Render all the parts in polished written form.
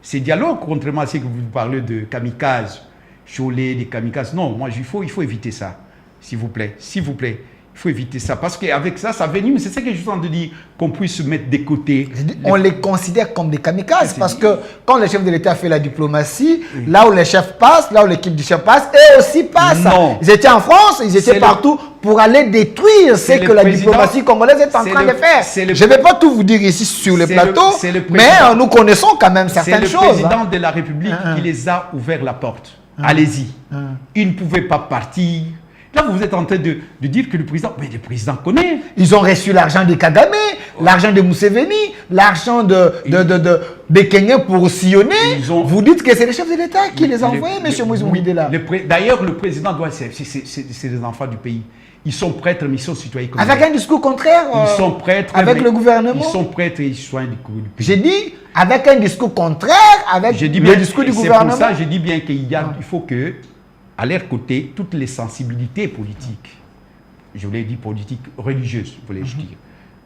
Ces dialogues, contrairement à ce que vous parlez de kamikazes, Cholet, des kamikazes, non, moi, il faut éviter ça. S'il vous plaît, s'il vous plaît. Il faut éviter ça. Parce qu'avec ça, ça venue. C'est ça que je suis en train de dire, qu'on puisse se mettre de côté. On les considère comme des kamikazes parce que quand le chef de l'État fait la diplomatie, là où les chefs passent, là où l'équipe du chef passe, eux aussi passent. Non. Ils étaient en France, ils étaient partout pour aller détruire ce que la diplomatie congolaise est en train de faire. Je ne vais pas tout vous dire ici sur le plateau, mais nous connaissons quand même certaines choses. C'est le président de la République qui les a ouvert la porte. Allez-y. Ils ne pouvaient pas partir. Là, vous êtes en train de dire que le président... Mais le président connaît. Ils ont reçu l'argent de Kagame, l'argent de Museveni, l'argent de Kenya pour sillonner. Vous dites que c'est le chef de l'État qui les a envoyés, M. Moïse Mouidela. D'ailleurs, le président doit... C'est les enfants du pays. Ils sont prêtres, mais ils sont citoyens. Avec un discours contraire ils sont prêtres, avec le gouvernement. Ils sont prêtres et citoyens du pays. J'ai dit avec un discours contraire avec le discours du gouvernement. C'est pour ça que je dis bien qu'il faut que... à leur côté, toutes les sensibilités politiques, je voulais dire politiques religieuses, voulais-je dire,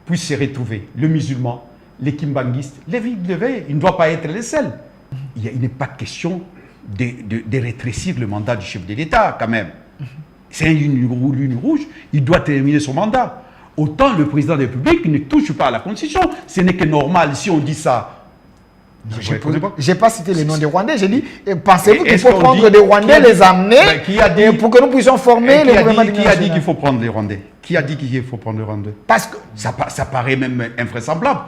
puissent se retrouver. Le musulman, les kimbanguistes, les vivants, ils ne doivent pas être les seuls. Il n'est pas question de rétrécir le mandat du chef de l'État, quand même. C'est une ligne rouge, il doit terminer son mandat. Autant le président de la République ne touche pas à la Constitution. Ce n'est que normal si on dit ça. Je n'ai pas cité les noms des Rwandais. J'ai dit, pensez-vous qu'il faut prendre des Rwandais, les amener pour que nous puissions former le gouvernement du Qui a dit qu'il faut prendre les Rwandais? Qui a dit qu'il faut prendre les Rwandais? Parce que ça paraît même invraisemblable.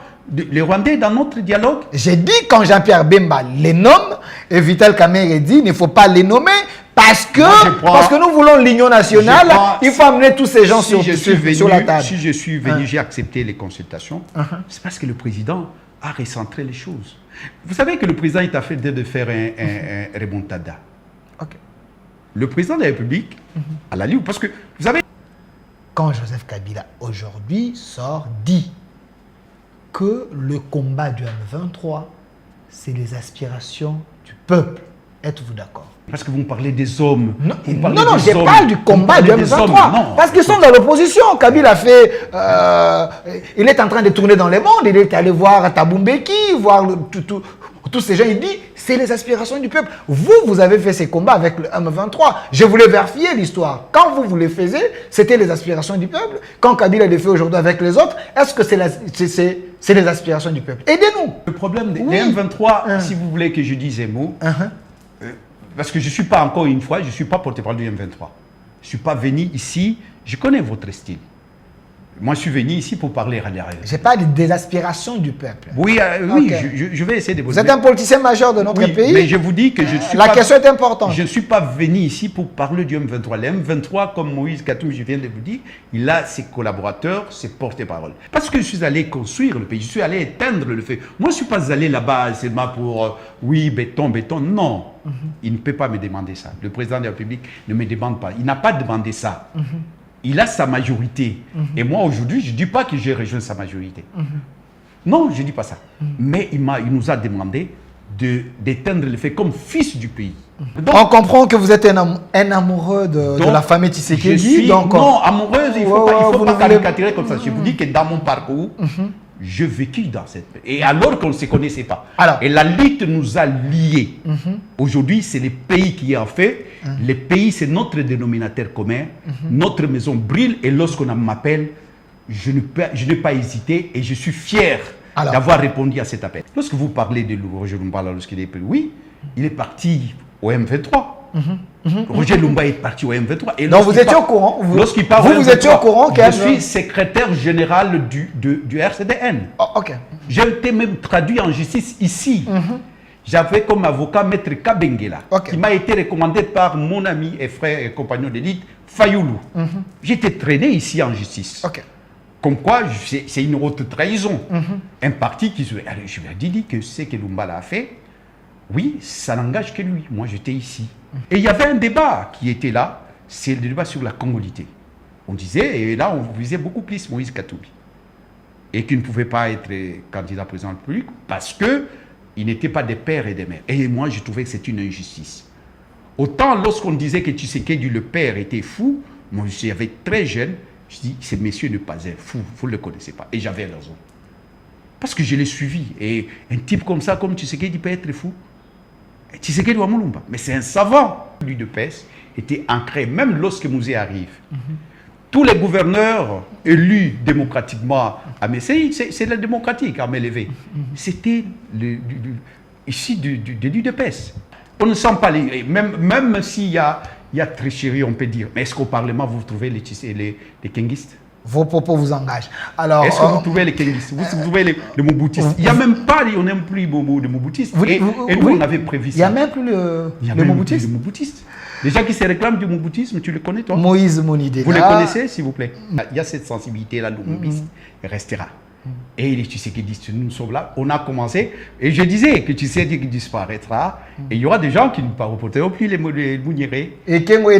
Les Rwandais dans notre dialogue. J'ai dit quand Jean-Pierre Bemba les nomme, et Vital Kamerhe dit il ne faut pas les nommer parce que nous voulons l'union nationale. Il faut amener tous ces gens sur la table. Si je suis venu, j'ai accepté les consultations. C'est parce que le président a recentré les choses. Vous savez que le président est en train de faire un remontada. Le président de la République, à la ligne, parce que vous savez... Quand Joseph Kabila aujourd'hui dit que le combat du M23, c'est les aspirations du peuple. Êtes-vous d'accord? Parce que vous me parlez des hommes. Non, je parle du combat du M23. Parce qu'ils sont dans l'opposition. Kabila il est en train de tourner dans le monde. Il est allé voir Tabumbeki, voir tous ces gens. Il dit, c'est les aspirations du peuple. Vous avez fait ces combats avec le M23. Je voulais vérifier l'histoire. Quand vous les faisiez, c'était les aspirations du peuple. Quand Kabila les fait aujourd'hui avec les autres, est-ce que c'est les aspirations du peuple? Aidez-nous. Le problème des M23, si vous voulez que je dise un mot, parce que je ne suis pas, encore une fois, je ne suis pas porte-parole du M23. Je ne suis pas venu ici, je connais votre style. Moi, je suis venu ici pour parler radial. Je parle des aspirations du peuple. Oui, je vais essayer de vous êtes un politicien majeur de notre pays. Mais je vous dis que je suis la question est importante. Je ne suis pas venu ici pour parler du M23. Le M23, comme Moïse Katumbi, je viens de vous dire, il a ses collaborateurs, ses porte-parole. Parce que je suis allé construire le pays, je suis allé éteindre le feu. Moi, je ne suis pas allé là-bas seulement pour, béton. Non. Il ne peut pas me demander ça. Le président de la République ne me demande pas. Il n'a pas demandé ça. Il a sa majorité. Et moi, aujourd'hui, je ne dis pas que j'ai rejoint sa majorité. Non, je ne dis pas ça. Mais il nous a demandé d'éteindre le fait comme fils du pays. Donc, on comprend que vous êtes un amoureux de la famille Tshisekedi. Non, amoureuse, il ne faut pas caricaturer comme ça. Je vous dis que dans mon parcours, j'ai vécu dans cette... Et alors qu'on ne se connaissait pas. Et la lutte nous a liés. Aujourd'hui, c'est le pays qui est en fait. Le pays, c'est notre dénominateur commun. Notre maison brille. Et lorsqu'on m'appelle, je n'ai pas hésité. Et je suis fier d'avoir répondu à cet appel. Lorsque vous parlez de Roger Lumba, lorsqu'il est oui, il est parti au M23. Roger Lumba est parti au M23. Et donc vous étiez au courant. Lorsqu'il part vous étiez au courant je suis secrétaire général du RCDN. J'ai été même traduit en justice ici. J'avais comme avocat Maître Kabengela, qui m'a été recommandé par mon ami et frère et compagnon d'élite, Fayoulou. J'étais traîné ici en justice. Comme quoi, c'est une haute trahison. Un parti qui se... Alors, je lui ai dit que ce que Lumba a fait, oui, ça n'engage que lui. Moi, j'étais ici. Et il y avait un débat qui était là, c'est le débat sur la congolité. On disait, et là, on visait beaucoup plus Moïse Katumbi. Et qu'il ne pouvait pas être candidat président de la République parce qu'il n'était pas des pères et des mères. Et moi, je trouvais que c'est une injustice. Autant lorsqu'on disait que Tshisekedi, le père, était fou, moi, j'avais très jeune, je dis, ce monsieur n'est pas un fou, vous ne le connaissez pas. Et j'avais raison. Parce que je l'ai suivi. Et un type comme ça, comme Tshisekedi, peut être fou. Tshisekedi wa Mulumba. Mais c'est un savant. L'UDPS était ancré, même lorsque Mouzé arrive. Tous les gouverneurs élus démocratiquement à Messé, c'est la démocratique à Mélévé. C'était ici de l'UDPS. On ne sent pas même s'il y a tricherie, on peut dire. Mais est-ce qu'au Parlement, vous trouvez les kengistes? Vos propos vous engagent. Est-ce que vous trouvez les kengistes? Vous trouvez les mouboutistes? Il n'y a même pas, on n'aime plus les mouboutistes. Et nous, on avait prévu ça. Il n'y a même plus les mouboutistes. Les gens qui se réclament du mouboutisme, tu les connais, toi? Moïse Monidela. Vous les connaissez, s'il vous plaît? Il y a cette sensibilité-là, le moubiste, elle restera. Et les Tshisekidistes, nous sommes là, on a commencé, et je disais que Tshisekedi disparaîtra, et il y aura des gens qui ne reporteront plus les Mouniré. Et Kengo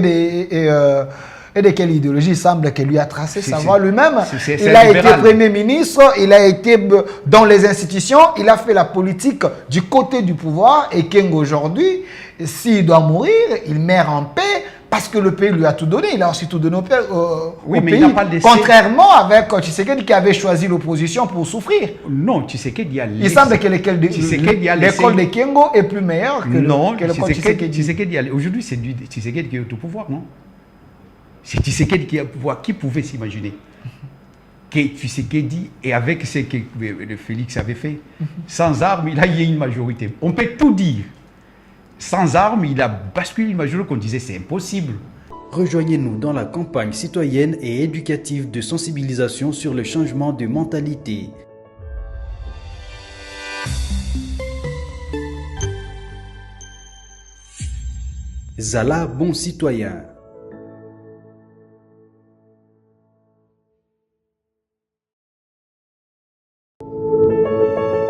et de quelle idéologie il semble qu'elle lui a tracé sa voie lui-même. Il a été Premier ministre, il a été dans les institutions, il a fait la politique du côté du pouvoir, et Kengo aujourd'hui, s'il doit mourir, il meurt en paix, parce que le pays lui a tout donné. Il a aussi tout donné au pays. Mais il n'a pas laissé... Contrairement avec Tshisekedi qui avait choisi l'opposition pour souffrir. Non, Tshisekedi a laissé... Il semble que l'école de Kengo est plus meilleure que l'école de Tshisekedi. Aujourd'hui, c'est Tshisekedi qui est au pouvoir, non? C'est Tshisekedi qui est au pouvoir. Qui pouvait s'imaginer que Tshisekedi, et avec ce que Félix avait fait, sans armes, il a eu une majorité. On peut tout dire. Sans armes, il a basculé une majorité qu'on disait c'est impossible. Rejoignez-nous dans la campagne citoyenne et éducative de sensibilisation sur le changement de mentalité. Zala, bon citoyen.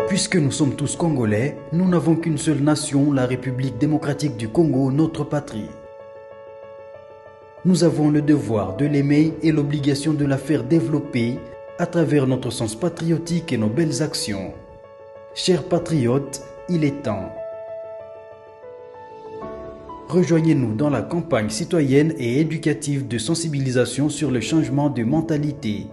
Puisque nous sommes tous Congolais, nous n'avons qu'une seule nation, la République démocratique du Congo, notre patrie. Nous avons le devoir de l'aimer et l'obligation de la faire développer à travers notre sens patriotique et nos belles actions. Chers patriotes, il est temps. Rejoignez-nous dans la campagne citoyenne et éducative de sensibilisation sur le changement de mentalité.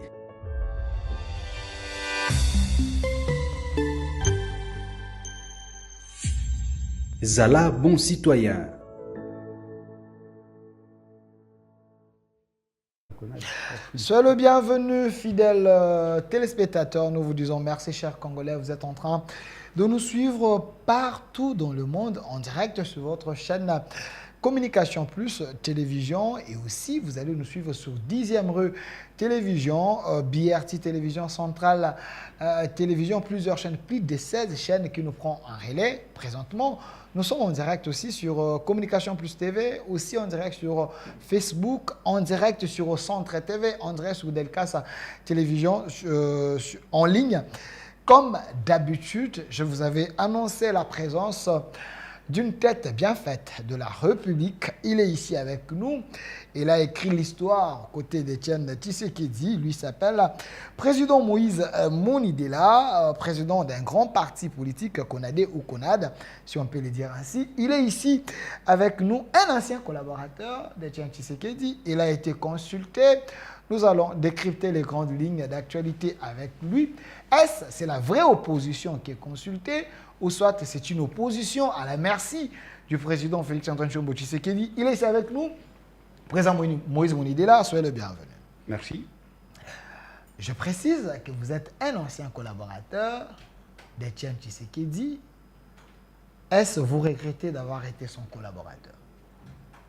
Zala, bon citoyen. Soyez le bienvenu, fidèles téléspectateurs. Nous vous disons merci, chers Congolais. Vous êtes en train de nous suivre partout dans le monde en direct sur votre chaîne Communication Plus Télévision. Et aussi, vous allez nous suivre sur 10e rue Télévision, BRT Télévision Centrale Télévision, plusieurs chaînes, plus de 16 chaînes qui nous prennent en relais présentement. Nous sommes en direct aussi sur Communication Plus TV, aussi en direct sur Facebook, en direct sur Centre TV, en direct sur Delcas Télévision en ligne. Comme d'habitude, je vous avais annoncé la présence d'une tête bien faite de la République. Il est ici avec nous. Il a écrit l'histoire aux côtés d'Étienne Tshisekedi. Lui s'appelle Président Moïse Monidela, président d'un grand parti politique, CONADE ou CONAD, si on peut le dire ainsi. Il est ici avec nous, un ancien collaborateur d'Étienne Tshisekedi. Il a été consulté. Nous allons décrypter les grandes lignes d'actualité avec lui. Est-ce c'est la vraie opposition qui est consultée ou soit c'est une opposition à la merci du président Félix-Antoine Tshisekedi? Il est ici avec nous. Président Moïse Monidela, soyez le bienvenu. Merci. Je précise que vous êtes un ancien collaborateur d'Étienne Tshisekedi. Est-ce que vous regrettez d'avoir été son collaborateur?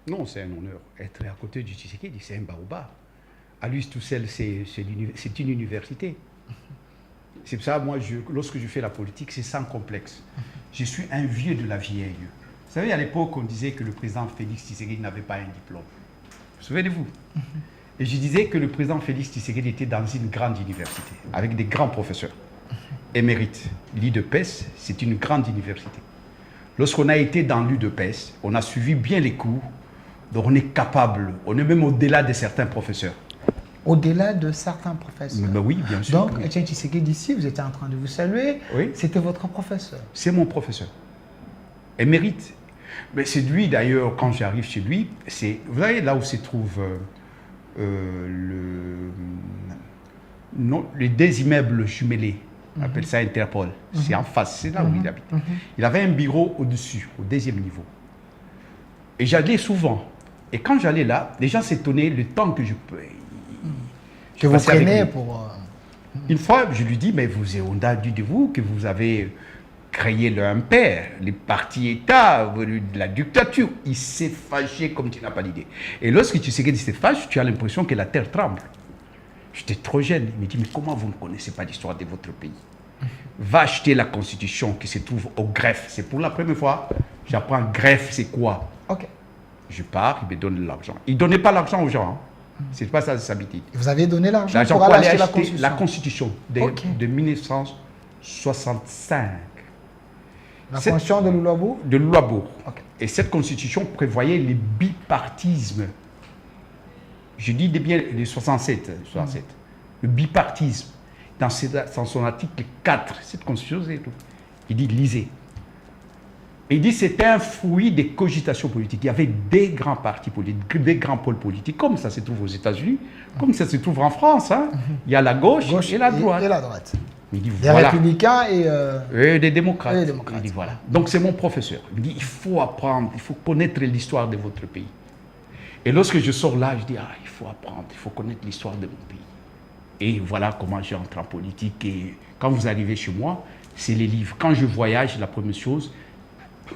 Non, c'est un honneur. Être à côté du Tshisekedi, c'est un baobab. À lui tout seul, c'est une université. C'est pour ça, moi, lorsque je fais la politique, c'est sans complexe. Je suis un vieux de la vieille. Vous savez, à l'époque, on disait que le président Félix Tshisekedi n'avait pas un diplôme. Souvenez-vous. Et je disais que le président Félix Tshisekedi était dans une grande université, avec des grands professeurs émérites. L'UDPS, c'est une grande université. Lorsqu'on a été dans l'UDPS, on a suivi bien les cours, donc on est capable, on est même au-delà de certains professeurs. Au-delà de certains professeurs. Ben oui, bien sûr. Donc, Étienne Tshisekedi, ici, vous étiez en train de vous saluer. Oui. C'était votre professeur. C'est mon professeur. Émérite. Mais c'est lui, d'ailleurs, quand j'arrive chez lui, vous voyez là où se trouve les deux immeubles jumelés, On appelle ça Interpol. C'est en face, c'est là où il habite. Il avait un bureau au-dessus, au 2e niveau. Et j'allais souvent. Et quand j'allais là, les gens s'étonnaient le temps que je peux. Que vous prenez pour... Une fois, je lui dis, mais on a dit de vous que vous avez créé le impère, les partis États, de la dictature. Il s'est fâché comme tu n'as pas d'idée. Et lorsque tu sais qu'il s'est fâché, tu as l'impression que la terre tremble. J'étais trop jeune. Il me dit, mais comment vous ne connaissez pas l'histoire de votre pays? Va acheter la constitution qui se trouve au greffe. C'est pour la première fois, j'apprends greffe, c'est quoi? Ok. Je pars, il me donne de l'argent. Il ne donnait pas l'argent aux gens. C'est pas ça sa bêtise. Vous avez donné l'argent pour aller acheter la constitution de 1965. La constitution de Loulabour? De Loulabour. Okay. Et cette constitution prévoyait le bipartisme. Je dis bien les 67. Le bipartisme. Dans son article 4, cette constitution, c'est tout. Il dit, lisez. Et il dit c'était un fruit des cogitations politiques. Il y avait des grands partis politiques, des grands pôles politiques, comme ça se trouve aux États-Unis, comme ça se trouve en France. Hein. Il y a la gauche et la droite. Et la droite. Il dit, des républicains et des démocrates. Et des démocrates. Il dit, voilà. Donc c'est mon professeur. Il me dit il faut apprendre, il faut connaître l'histoire de votre pays. Et lorsque je sors là, je dis il faut apprendre, il faut connaître l'histoire de mon pays. Et voilà comment j'entre en politique. Et quand vous arrivez chez moi, c'est les livres. Quand je voyage, la première chose,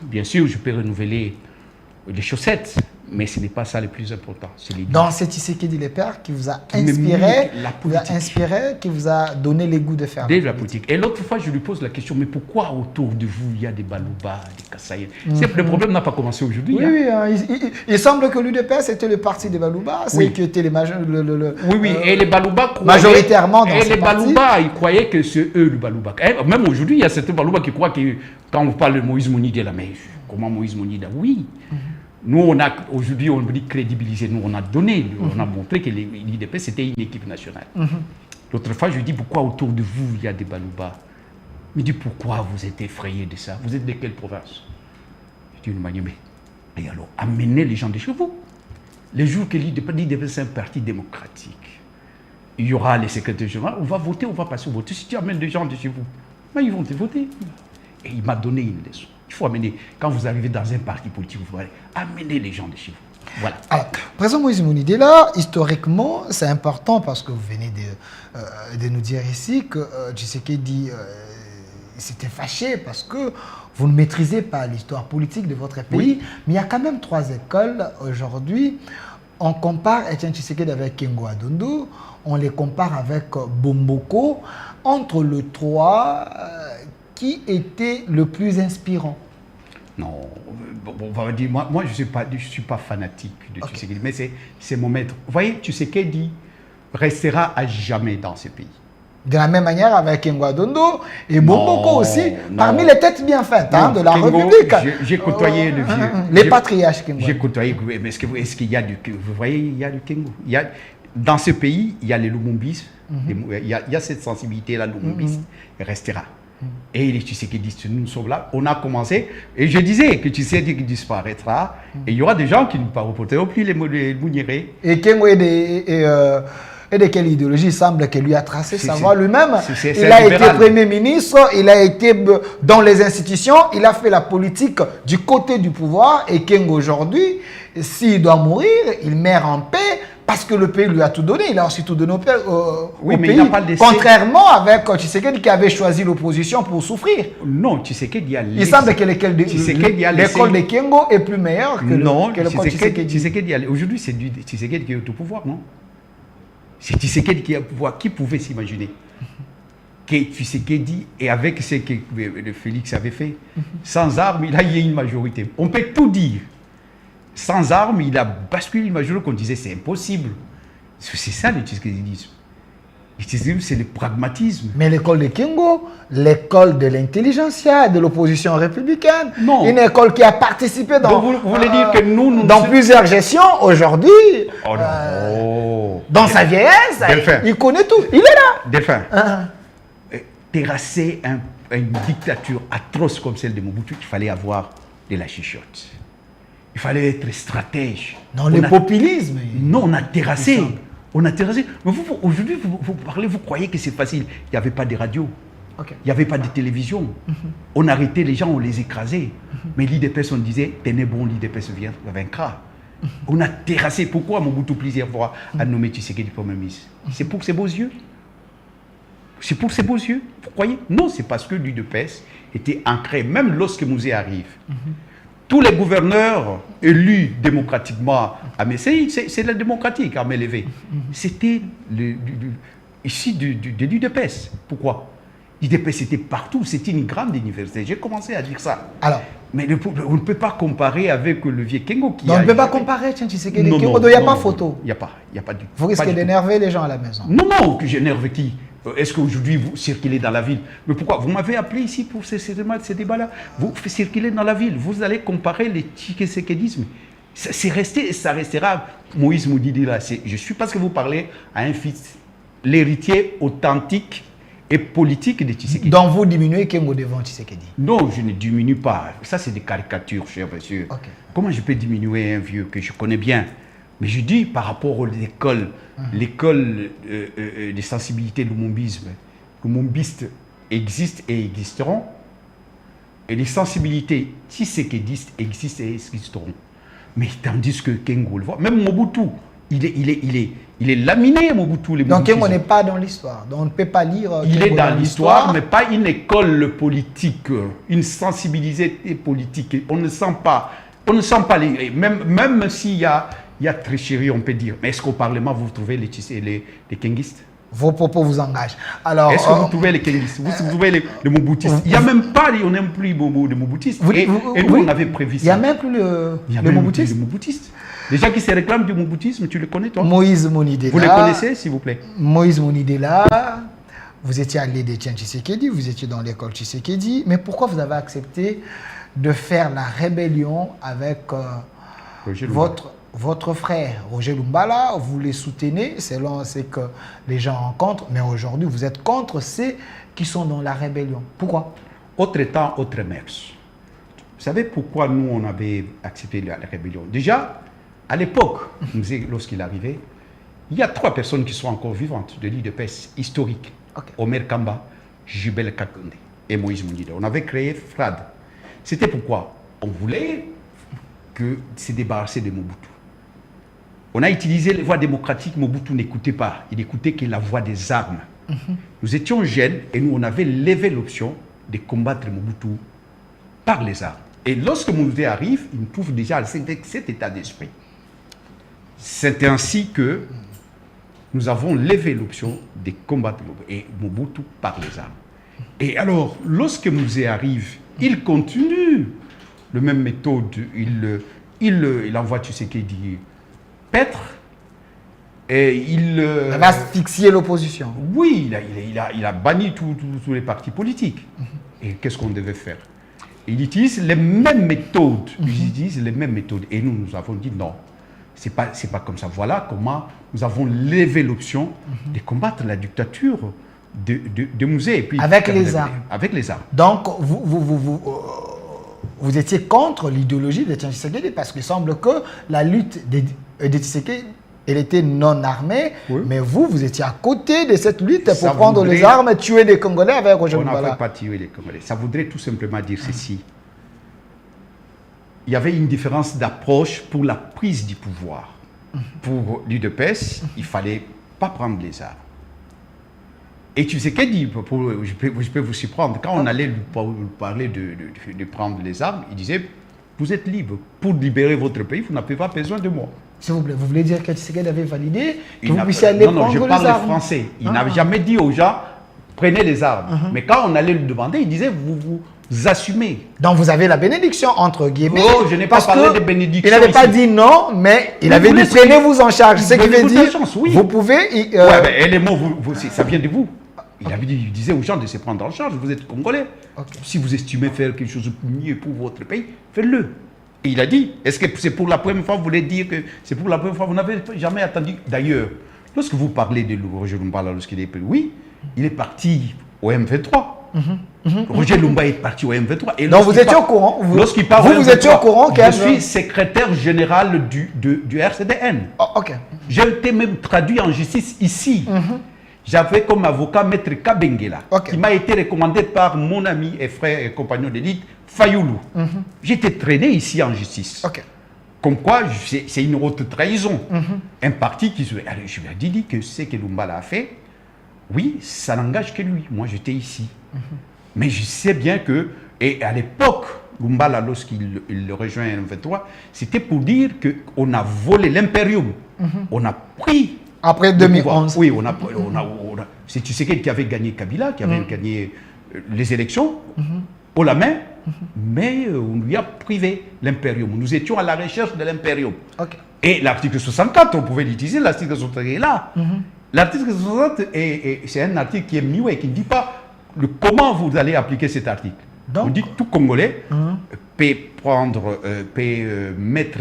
bien sûr, je peux renouveler les chaussettes, mais ce n'est pas ça le plus important. Donc, c'est Tshisekedi le père qui vous a inspiré, qui vous a donné les goûts de faire la politique. Et l'autre fois, je lui pose la question, mais pourquoi autour de vous, il y a des Balouba, des Kassaïens? Le problème n'a pas commencé aujourd'hui. Oui, il semble que l'UDPS c'était le parti des Balouba, c'est qui était les et les Balouba majoritairement dans et les Balouba, ils croyaient que c'est eux le Balouba. Même aujourd'hui, il y a certains Balouba qui croient que quand on parle de Moïse Monida, là, mais comment Moïse Monida? Oui. Nous, aujourd'hui, on dit crédibiliser. Nous, on a donné, on a montré que l'IDP, c'était une équipe nationale. L'autre fois, je lui dis, pourquoi autour de vous, il y a des Balouba? Il me dit, pourquoi vous êtes effrayé de ça? Vous êtes de quelle province? Je dis, mais alors, amenez les gens de chez vous. Les jours que l'IDP, c'est un parti démocratique. Il y aura les secrétaires généraux, on va voter, on va passer au vote. Si tu amènes des gens de chez vous, ils vont te voter. Et il m'a donné une leçon. Il faut amener, quand vous arrivez dans un parti politique, vous allez amener les gens de chez vous. Voilà. Alors, président Moïse Monidela, historiquement, c'est important parce que vous venez de nous dire ici que Tshisekedi s'était fâché parce que vous ne maîtrisez pas l'histoire politique de votre pays. Oui. Mais il y a quand même 3 écoles aujourd'hui. On compare Etienne Tshisekedi avec Kengo Adondo, on les compare avec Bomboko. Entre le 3, qui était le plus inspirant? Non, on va dire, moi je ne suis pas fanatique de Tshisekedi, mais c'est mon maître. Vous voyez, Tshisekedi restera à jamais dans ce pays. De la même manière avec Kengo Adondo et Bomboko aussi, parmi les têtes bien faites de la République. J'ai côtoyé le vieux. Les patriarches Kengo. J'ai côtoyé, mais est-ce qu'il y a du... Vous voyez, il y a du Kengo. Dans ce pays, il y a les Lumumbis, il y a cette sensibilité-là, Lumumbis, restera. Et les Tshisekedi, nous sommes là, on a commencé, et je disais que Tshisekedi disparaîtra, et il y aura des gens qui ne pas reporteront plus les Mouniré. Et Kengo et de quelle idéologie il semble que lui a tracé sa voie lui-même? Il a été Premier ministre, il a été dans les institutions, il a fait la politique du côté du pouvoir, et Kengo aujourd'hui, s'il doit mourir, il meurt en paix, parce que le pays lui a tout donné, il a aussi tout donné au pays, mais il n'a pas laissé... contrairement avec Tshisekedi qui avait choisi l'opposition pour souffrir. Non, Tshisekedi a laissé... Il semble que l'école de Kengo est plus meilleure que l'école Tshisekedi. Tshisekedi aujourd'hui, c'est Tshisekedi qui est au pouvoir, non? C'est Tshisekedi qui est au pouvoir. Qui pouvait s'imaginer que Tshisekedi, et avec ce que Félix avait fait, sans armes, il a eu une majorité. On peut tout dire. Sans armes, il a basculé une majorité qu'on disait c'est impossible. C'est ça le Tshisekedi. C'est le pragmatisme. Mais l'école de Kengo, l'école de l'intelligentsia, de l'opposition républicaine, non. Une école qui a participé dans, vous voulez dire que nous dans plusieurs gestions, aujourd'hui, dans sa vieillesse, il connaît tout. Il est là. Delphin, terrasser une dictature atroce comme celle de Mobutu, il fallait avoir de la chichotte. Il fallait être stratège. Non, le populisme. Non, on a terrassé. On a terrassé. Mais vous aujourd'hui, vous parlez, vous croyez que c'est facile. Il n'y avait pas de radio. Il n'y avait pas de télévision. On arrêtait les gens, on les écrasait. Mais l'IDPS, on disait, tenez bon, l'IDPS vaincra. On a terrassé. Pourquoi Mobutu plusieurs fois a nommé Tshisekedi Premier ministre? C'est pour ses beaux yeux. C'est pour ses beaux yeux. Vous croyez? Non, c'est parce que l'UDPS était ancré. Même lorsque Mouzé arrive, tous les gouverneurs élus démocratiquement à Messei, c'est la démocratique à Mélévé. C'était ici de l'UDPS. Pourquoi? L'UDPS était partout, c'était une grande université. J'ai commencé à dire ça. Alors, mais on ne peut pas comparer avec le vieux Kengo qui on ne peut pas comparer, tiens, tu sais qu'il y a Kengo, il n'y a pas photo. Il n'y a pas du tout. Vous risquez d'énerver les gens à la maison. Non, que j'énerve qui? Est-ce qu'aujourd'hui vous circulez dans la ville? Mais pourquoi? Vous m'avez appelé ici pour ces débats-là. Vous circulez dans la ville, vous allez comparer les tshisekidismes. C'est resté et ça restera. Moïse Moudidi là, je suis parce que vous parlez à un fils, l'héritier authentique et politique de Tshisekedi. Donc vous diminuez Kengo devant Tshisekedi? Non, je ne diminue pas. Ça, c'est des caricatures, cher monsieur. Okay. Comment je peux diminuer un vieux que je connais bien? Mais je dis par rapport à l'école, l'école des sensibilités lumumbisme, lumumbistes existent et existeront, et les sensibilités tshisekédistes existent et existeront. Mais tandis que Kengo le voit, même Mobutu, il est laminé, Mobutu. Donc Kengo n'est pas dans l'histoire, donc on ne peut pas lire Kengo. Il est dans l'histoire, mais pas une école politique, une sensibilité politique. On ne sent pas même s'il y a tricherie, on peut dire. Mais est-ce qu'au Parlement, vous trouvez les kengistes? Vos propos vous engagent. Est-ce que vous trouvez les kengistes? Vous trouvez les mobutistes? Il n'y a même pas, on n'aime plus les mobutistes. Et nous, on avait prévu ça. Il n'y a même plus les mobutistes. Les gens qui se réclament du moboutisme, tu le connais, toi? Moïse Monidela. Vous les connaissez, s'il vous plaît? Moïse Monidela, vous étiez allé de Tshisekedi, vous étiez dans l'école Tshisekedi. Mais pourquoi vous avez accepté de faire la rébellion avec votre frère Roger Lumbala? Vous les soutenez selon ce que les gens rencontrent, mais aujourd'hui vous êtes contre ceux qui sont dans la rébellion. Pourquoi? Autre temps, autre mœurs. Vous savez pourquoi nous on avait accepté la rébellion? Déjà, à l'époque, lorsqu'il arrivait, il y a 3 personnes qui sont encore vivantes de l'UDPS historique. Okay. Omer Kamba, Jubel Kakonde et Moïse Mounida. On avait créé FRAD. C'était pourquoi on voulait se débarrasser de Mobutu. On a utilisé les voies démocratiques, Mobutu n'écoutait pas. Il n'écoutait que la voie des armes. Nous étions jeunes et nous, on avait levé l'option de combattre Mobutu par les armes. Et lorsque Mobutu arrive, il nous trouve déjà cet état d'esprit. C'est ainsi que nous avons levé l'option de combattre Mobutu par les armes. Et alors, lorsque Mobutu arrive, il continue la même méthode. Il envoie Tshisekedi paître et il va asphyxier l'opposition. Oui, il a banni tous les partis politiques. Et qu'est-ce qu'on devait faire? Il utilise les mêmes méthodes. Ils utilisent les mêmes méthodes. Et nous avons dit non. C'est pas comme ça. Voilà comment nous avons levé l'option de combattre la dictature de Mouzé. Et puis, avec les armes. Avec les armes. Donc, vous étiez contre l'idéologie de Tshisekedi parce qu'il semble que la lutte de Tshisekedi, elle était non armée, oui. Mais vous étiez à côté de cette lutte pour prendre les armes et tuer des Congolais avec Roger Lumbala. On n'a pas tué les Congolais. Ça voudrait tout simplement dire ceci. Il y avait une différence d'approche pour la prise du pouvoir. Pour l'UDPS, il ne fallait pas prendre les armes. Et tu sais qu'elle dit, je peux vous surprendre, quand on allait lui parler de prendre les armes, il disait, vous êtes libre. Pour libérer votre pays, vous n'avez pas besoin de moi. S'il vous plaît, vous voulez dire que Tshisekedi avait validé que vous puissiez aller prendre les armes? Non, je parle français. Il n'avait jamais dit aux gens, prenez les armes. Mais quand on allait lui demander, il disait, vous assumez. Donc vous avez la bénédiction, entre guillemets. Oh, je n'ai pas parlé de bénédiction. Il n'avait pas dit non, mais il avait dit prenez-vous en charge. Ce qui veut dire, vous pouvez... et les mots, ça vient de vous. Il disait aux gens de se prendre en charge, vous êtes Congolais. Okay. Si vous estimez faire quelque chose de mieux pour votre pays, faites-le. Et il a dit, est-ce que c'est pour la première fois, vous voulez dire que c'est pour la première fois, vous n'avez jamais attendu. D'ailleurs, lorsque vous parlez de Roger Lumbala, lorsqu'il est oui, il est parti au M23. Roger Lumba est parti au M23. Et donc vous étiez au courant. Lorsqu'il part vous étiez au courant. Je suis secrétaire général du RCDN. Oh, ok. J'ai été même traduit en justice ici. j'avais comme avocat Maître Kabengela, qui m'a été recommandé par mon ami et frère et compagnon d'élite, Fayoulou. J'étais traîné ici en justice. Comme quoi, c'est une haute trahison. Un parti qui se... Alors, je lui ai dit que ce que Lumbala a fait, oui, ça n'engage que lui. Moi, j'étais ici. Mais je sais bien que... Et à l'époque, Lumbala, lorsqu'il le rejoint en 23, c'était pour dire qu'on a volé l'impérium. On a pris... Après 2011. Oui, c'est Tshisekedi qui avait gagné Kabila, qui avait gagné les élections, haut la main, mais on lui a privé l'impérium. Nous étions à la recherche de l'impérium. Et l'article 64, on pouvait l'utiliser, l'article 64 est là. L'article 60, c'est un article qui est muet, qui ne dit pas comment vous allez appliquer cet article. On dit que tout Congolais peut mettre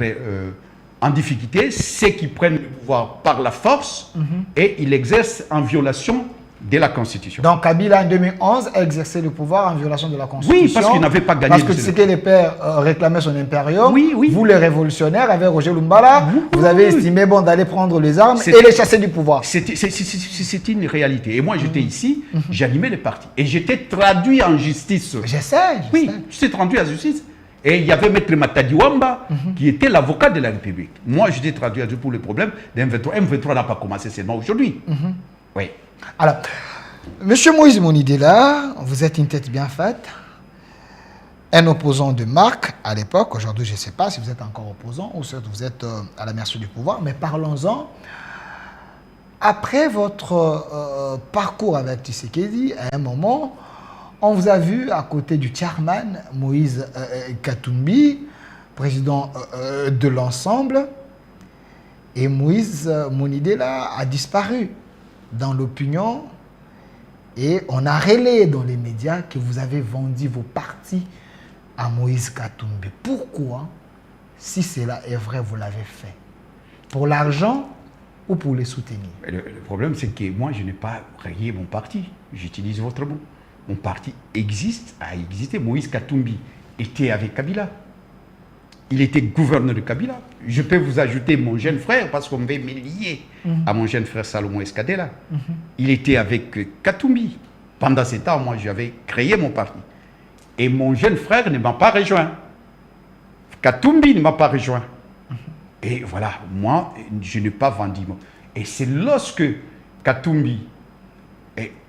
en difficulté ceux qui prennent le pouvoir par la force et ils l'exercent en violation de la Constitution. Donc Kabila en 2011 a exercé le pouvoir en violation de la Constitution. Oui, parce qu'il n'avait pas gagné. Parce que c'est que les pères réclamaient son impérium. Vous les révolutionnaires avec Roger Lumbala, vous avez estimé bon d'aller prendre les armes et les chasser du pouvoir. C'est une réalité. Et moi j'étais ici, j'animais les partis. Et j'étais traduit en justice. Je sais. Oui, j'étais traduit en justice. Et il y avait Maître Matadiwamba qui était l'avocat de la République. Moi, j'étais traduit pour le problème d'M23. M23 n'a pas commencé seulement aujourd'hui. Oui. Alors, Monsieur Moïse Monidela, vous êtes une tête bien faite. Un opposant de marque à l'époque. Aujourd'hui, je ne sais pas si vous êtes encore opposant ou si vous êtes à la merci du pouvoir. Mais parlons-en. Après votre parcours avec Tshisekedi, à un moment... On vous a vu à côté du chairman Moïse Katumbi, président de l'ensemble, et Moïse Monidela a disparu dans l'opinion et on a relayé dans les médias que vous avez vendu vos partis à Moïse Katumbi. Pourquoi, si cela est vrai, vous l'avez fait? Pour l'argent ou pour les soutenir? Le problème, c'est que moi, je n'ai pas rayé mon parti. J'utilise votre mot. Mon parti existe, a existé. Moïse Katumbi était avec Kabila. Il était gouverneur de Kabila. Je peux vous ajouter mon jeune frère, parce qu'on veut me lier à mon jeune frère Salomon Escadela. Il était avec Katumbi. Pendant ce temps, moi, j'avais créé mon parti. Et mon jeune frère ne m'a pas rejoint. Katumbi ne m'a pas rejoint. Et voilà, moi, je n'ai pas vendu. Et c'est lorsque Katumbi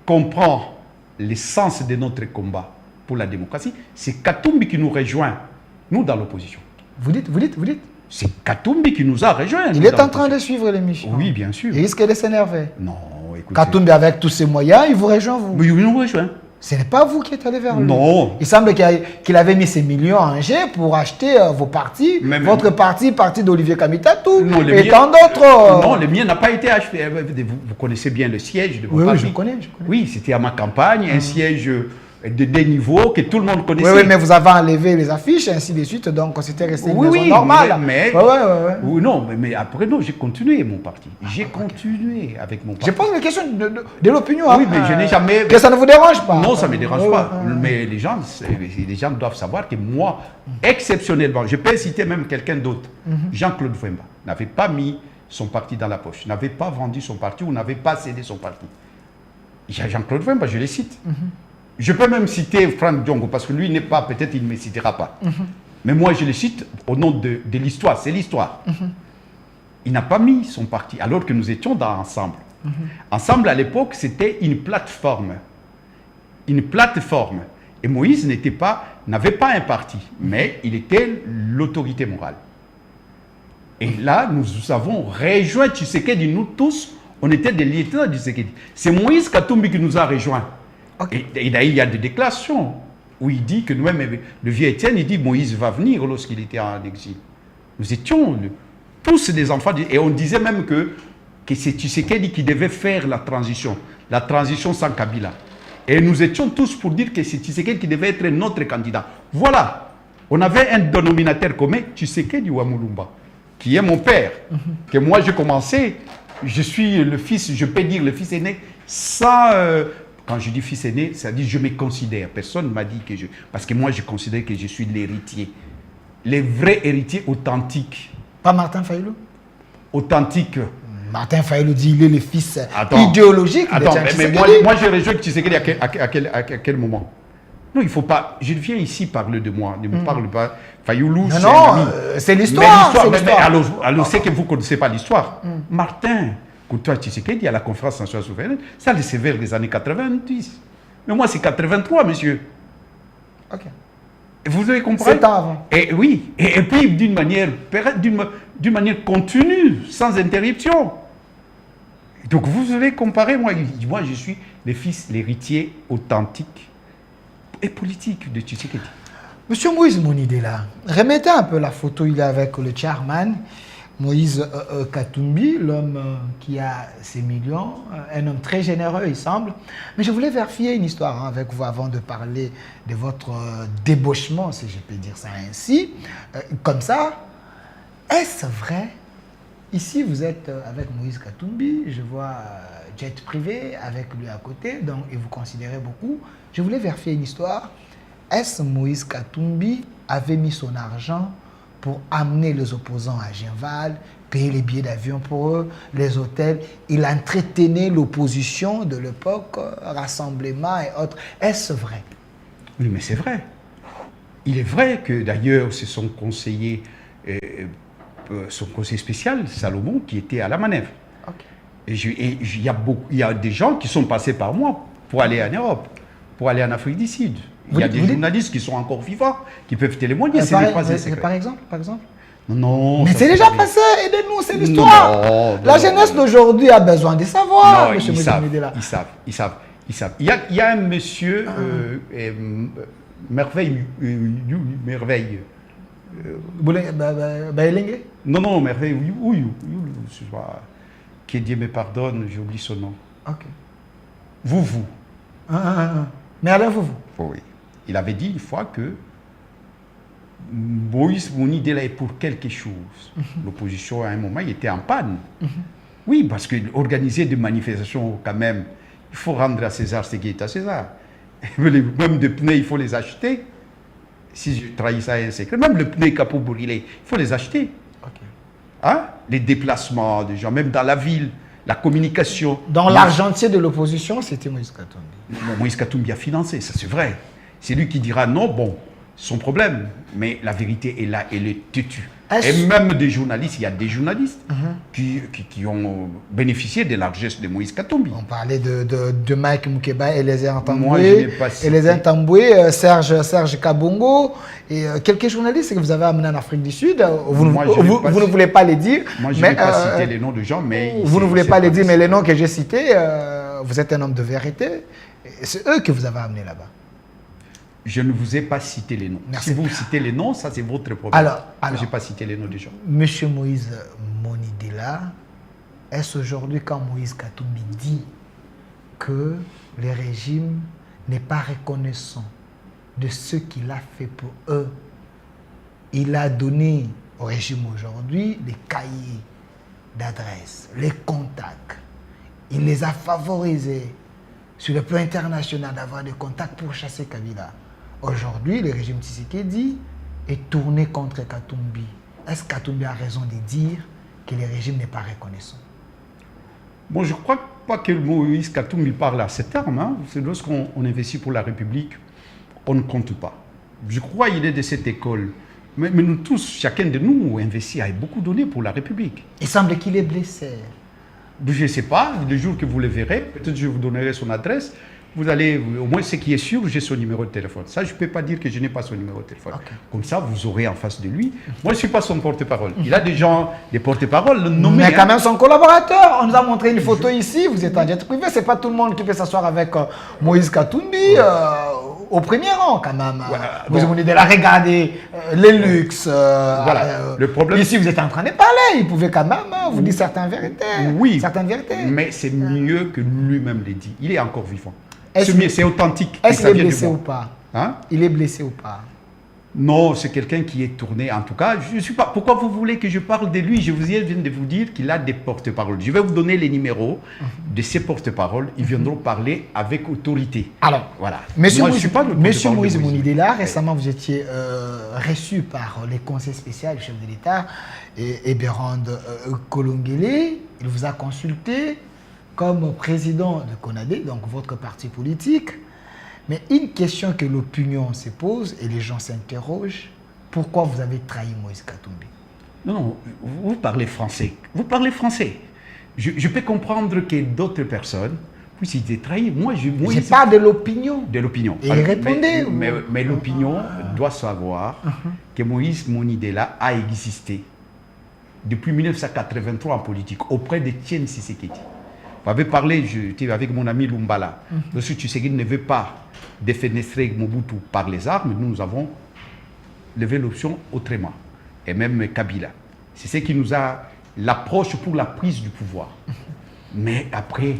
comprend l'essence de notre combat pour la démocratie, c'est Katumbi qui nous rejoint, nous dans l'opposition. Vous dites C'est Katumbi qui nous a rejoints. Il est en train de suivre l'émission. Oui, bien sûr. Il risque de s'énerver. Non, écoutez. Katumbi, avec tous ses moyens, il vous rejoint, vous. Oui, il nous rejoint. Ce n'est pas vous qui êtes allé vers lui. Non. Il semble qu'il avait mis ses millions en jeu pour acheter vos partis. Votre parti d'Olivier Kamitatou, et tant d'autres. Non, le mien n'a pas été acheté. Vous connaissez bien le siège de vos partis. Oui, je connais. Oui, c'était à ma campagne, un siège de des niveaux que tout le monde connaissait. Oui, mais vous avez enlevé les affiches, ainsi de suite, donc c'était resté une maison normale. Mais après, non, j'ai continué mon parti. J'ai continué avec mon parti. Je pose la question de l'opinion. Oui, mais je n'ai jamais... Que ça ne vous dérange pas? Non, ça ne me dérange pas. Mais les gens doivent savoir que moi, exceptionnellement, je peux citer même quelqu'un d'autre, Jean-Claude Vemba, n'avait pas mis son parti dans la poche, n'avait pas vendu son parti ou n'avait pas cédé son parti. Jean-Claude Vemba, je le cite. Je peux même citer Franck Diongo, parce que lui n'est pas, peut-être il ne me citera pas. Mais moi, je le cite au nom de l'histoire, c'est l'histoire. Il n'a pas mis son parti, alors que nous étions dans Ensemble. Ensemble, à l'époque, c'était une plateforme. Une plateforme. Et Moïse n'avait pas un parti, mais il était l'autorité morale. Et là, nous avons rejoint Tshisekedi, nous tous, on était des lieutenants du Tshisekedi. C'est Moïse Katumbi qui nous a rejoints. Et d'ailleurs, il y a des déclarations où il dit que nous-mêmes, le vieux Étienne, il dit Moïse va venir lorsqu'il était en exil. Nous étions tous des enfants, et on disait même que c'est Tshisekedi qui devait faire la transition sans Kabila. Et nous étions tous pour dire que c'est Tshisekedi qui devait être notre candidat. Voilà, on avait un dénominateur commun, Tshisekedi Wamulumba, qui est mon père, que moi j'ai commencé, je suis le fils, je peux dire le fils aîné, sans... Quand je dis fils aîné, ça dit je me considère. Personne ne m'a dit que je... Parce que moi, je considère que je suis l'héritier. Les vrais héritiers authentiques. Pas Martin Fayoulou? Authentique. Martin Fayulu dit il est le fils idéologique de Tshisekedi. Moi je rejoins Tshisekedi à quel moment? Non, il ne faut pas. Je viens ici parler de moi. Ne me parle pas. Fayulu, c'est l'histoire. Alors, c'est que vous ne connaissez pas l'histoire. Martin, quand toi Tshisekedi à la conférence nationale souveraine, ça c'est vers les années 90. Mais moi c'est 83, monsieur. Ok. Vous avez compris? 7 ans avant. Et oui, et puis d'une manière continue, sans interruption. Donc vous allez comparer, moi je suis l'héritier authentique et politique de Tshisekedi. Monsieur Moïse Monidela, remettez un peu la photo, il est avec le chairman, Moïse Katumbi, l'homme qui a ses millions, un homme très généreux, il semble. Mais je voulais vérifier une histoire avec vous avant de parler de votre débauchement, si je peux dire ça ainsi. Comme ça, est-ce vrai? Ici, vous êtes avec Moïse Katumbi, je vois jet privé avec lui à côté, donc et vous considérez beaucoup. Je voulais vérifier une histoire. Est-ce Moïse Katumbi avait mis son argent pour amener les opposants à Genval, payer les billets d'avion pour eux, les hôtels? Il entretenait l'opposition de l'époque, rassemblement et autres. Est-ce vrai? Oui, mais c'est vrai. Il est vrai que d'ailleurs, c'est son conseiller spécial, Salomon, qui était à la manœuvre. Okay. Et il y a des gens qui sont passés par moi pour aller en Europe, pour aller en Afrique du Sud. Il y a des journalistes qui sont encore vivants, qui peuvent témoigner. Par exemple Non. Mais c'est déjà passé, aidez-nous, c'est l'histoire. La jeunesse d'aujourd'hui a besoin de savoir, monsieur Moudela. Ils savent. Il y a un monsieur, Merveille. Non, Merveille, qui Dieu me pardonne, j'ai oublié son nom. Ok. Vous. Mais alors vous. Oui. Il avait dit une fois que Moïse Monidela est pour quelque chose. L'opposition, à un moment, il était en panne. Oui, parce qu'organiser des manifestations, quand même, il faut rendre à César ce qui est à César. Même des pneus, il faut les acheter. Si je trahis ça, un secret. Même le pneu capot brûlé, il faut les acheter. Okay. Hein? Les déplacements des gens, même dans la ville, la communication. Dans l'argentier de l'opposition, c'était Moïse Katumbi. Moïse Katumbi a financé, ça c'est vrai. C'est lui qui dira non, bon, son problème. Mais la vérité est là, elle est têtue. Et même des journalistes, il y a des journalistes qui ont bénéficié de la largesse de Moïse Katumbi. On parlait de Mike Moukeba, Eliezer Ntamboué, Serge Kabongo, et quelques journalistes que vous avez amenés en Afrique du Sud. Vous ne voulez pas les dire. Moi, je ne vais pas citer les noms de gens, mais... Vous ne voulez pas les dire, mais les noms que j'ai cités, vous êtes un homme de vérité. C'est eux que vous avez amenés là-bas. Je ne vous ai pas cité les noms. Merci. Si vous citez les noms, ça c'est votre problème. Alors je n'ai pas cité les noms des gens. Monsieur Moïse Monidela, est-ce aujourd'hui quand Moïse Katumbi dit que le régime n'est pas reconnaissant de ce qu'il a fait pour eux, il a donné au régime aujourd'hui des cahiers d'adresse, les contacts, il les a favorisés sur le plan international d'avoir des contacts pour chasser Kabila. Aujourd'hui, le régime Tshisekedi est tourné contre Katumbi. Est-ce que Katumbi a raison de dire que le régime n'est pas reconnaissant? Bon, je ne crois pas que Moïse Katumbi parle à ces termes. Hein. C'est lorsqu'on investit pour la République, on ne compte pas. Je crois qu'il est de cette école. Mais nous tous, chacun de nous, investit, a beaucoup donné pour la République. Il semble qu'il est blessé. Je ne sais pas, le jour que vous le verrez, peut-être je vous donnerai son adresse. Vous allez, au moins ce qui est sûr, j'ai son numéro de téléphone. Ça, je ne peux pas dire que je n'ai pas son numéro de téléphone. Okay. Comme ça, vous aurez en face de lui. Moi, je ne suis pas son porte-parole. Il a des gens, des porte-paroles nommés. Mais quand même son collaborateur. On nous a montré une photo ici. Vous êtes en jet privé. Ce n'est pas tout le monde qui peut s'asseoir avec Moïse Katumbi. Au premier rang, quand même. Vous avez de la regarder les luxes. Voilà. Le problème. Ici, vous êtes en train de parler. Il pouvait quand même vous dire certaines vérités. Oui. Certaines vérités. Mais c'est mieux que lui-même les dit. Il est encore vivant. C'est authentique. Est-ce qu'il est blessé ou pas? Hein? Il est blessé ou pas? Non, c'est quelqu'un qui est tourné. En tout cas, je suis pas. Pourquoi vous voulez que je parle de lui? Je viens de vous dire qu'il a des porte-paroles. Je vais vous donner les numéros de ces porte-paroles. Ils viendront parler avec autorité. Alors, voilà. Monsieur Monsieur Moïse Mounidela, récemment, vous étiez reçu par les conseils spéciaux du chef de l'État et Berand Kolongele. Il vous a consulté comme président de CONADE, donc votre parti politique. Mais une question que l'opinion se pose et les gens s'interrogent, pourquoi vous avez trahi Moïse Katumbi? Non, vous parlez français. Vous parlez français. Je peux comprendre que d'autres personnes puissent être trahies. Moi, je parle de l'opinion. De l'opinion. Et répondez. Mais l'opinion doit savoir que Moïse Mounidela a existé depuis 1983 en politique auprès de Tiens Tshisekedi. Vous avez parlé, j'étais avec mon ami Lumbala. Lorsque Tshisekedi ne veut pas défenestrer Mobutu par les armes, nous avons levé l'option autrement. Et même Kabila. C'est ce qui nous a l'approche pour la prise du pouvoir. Mais après,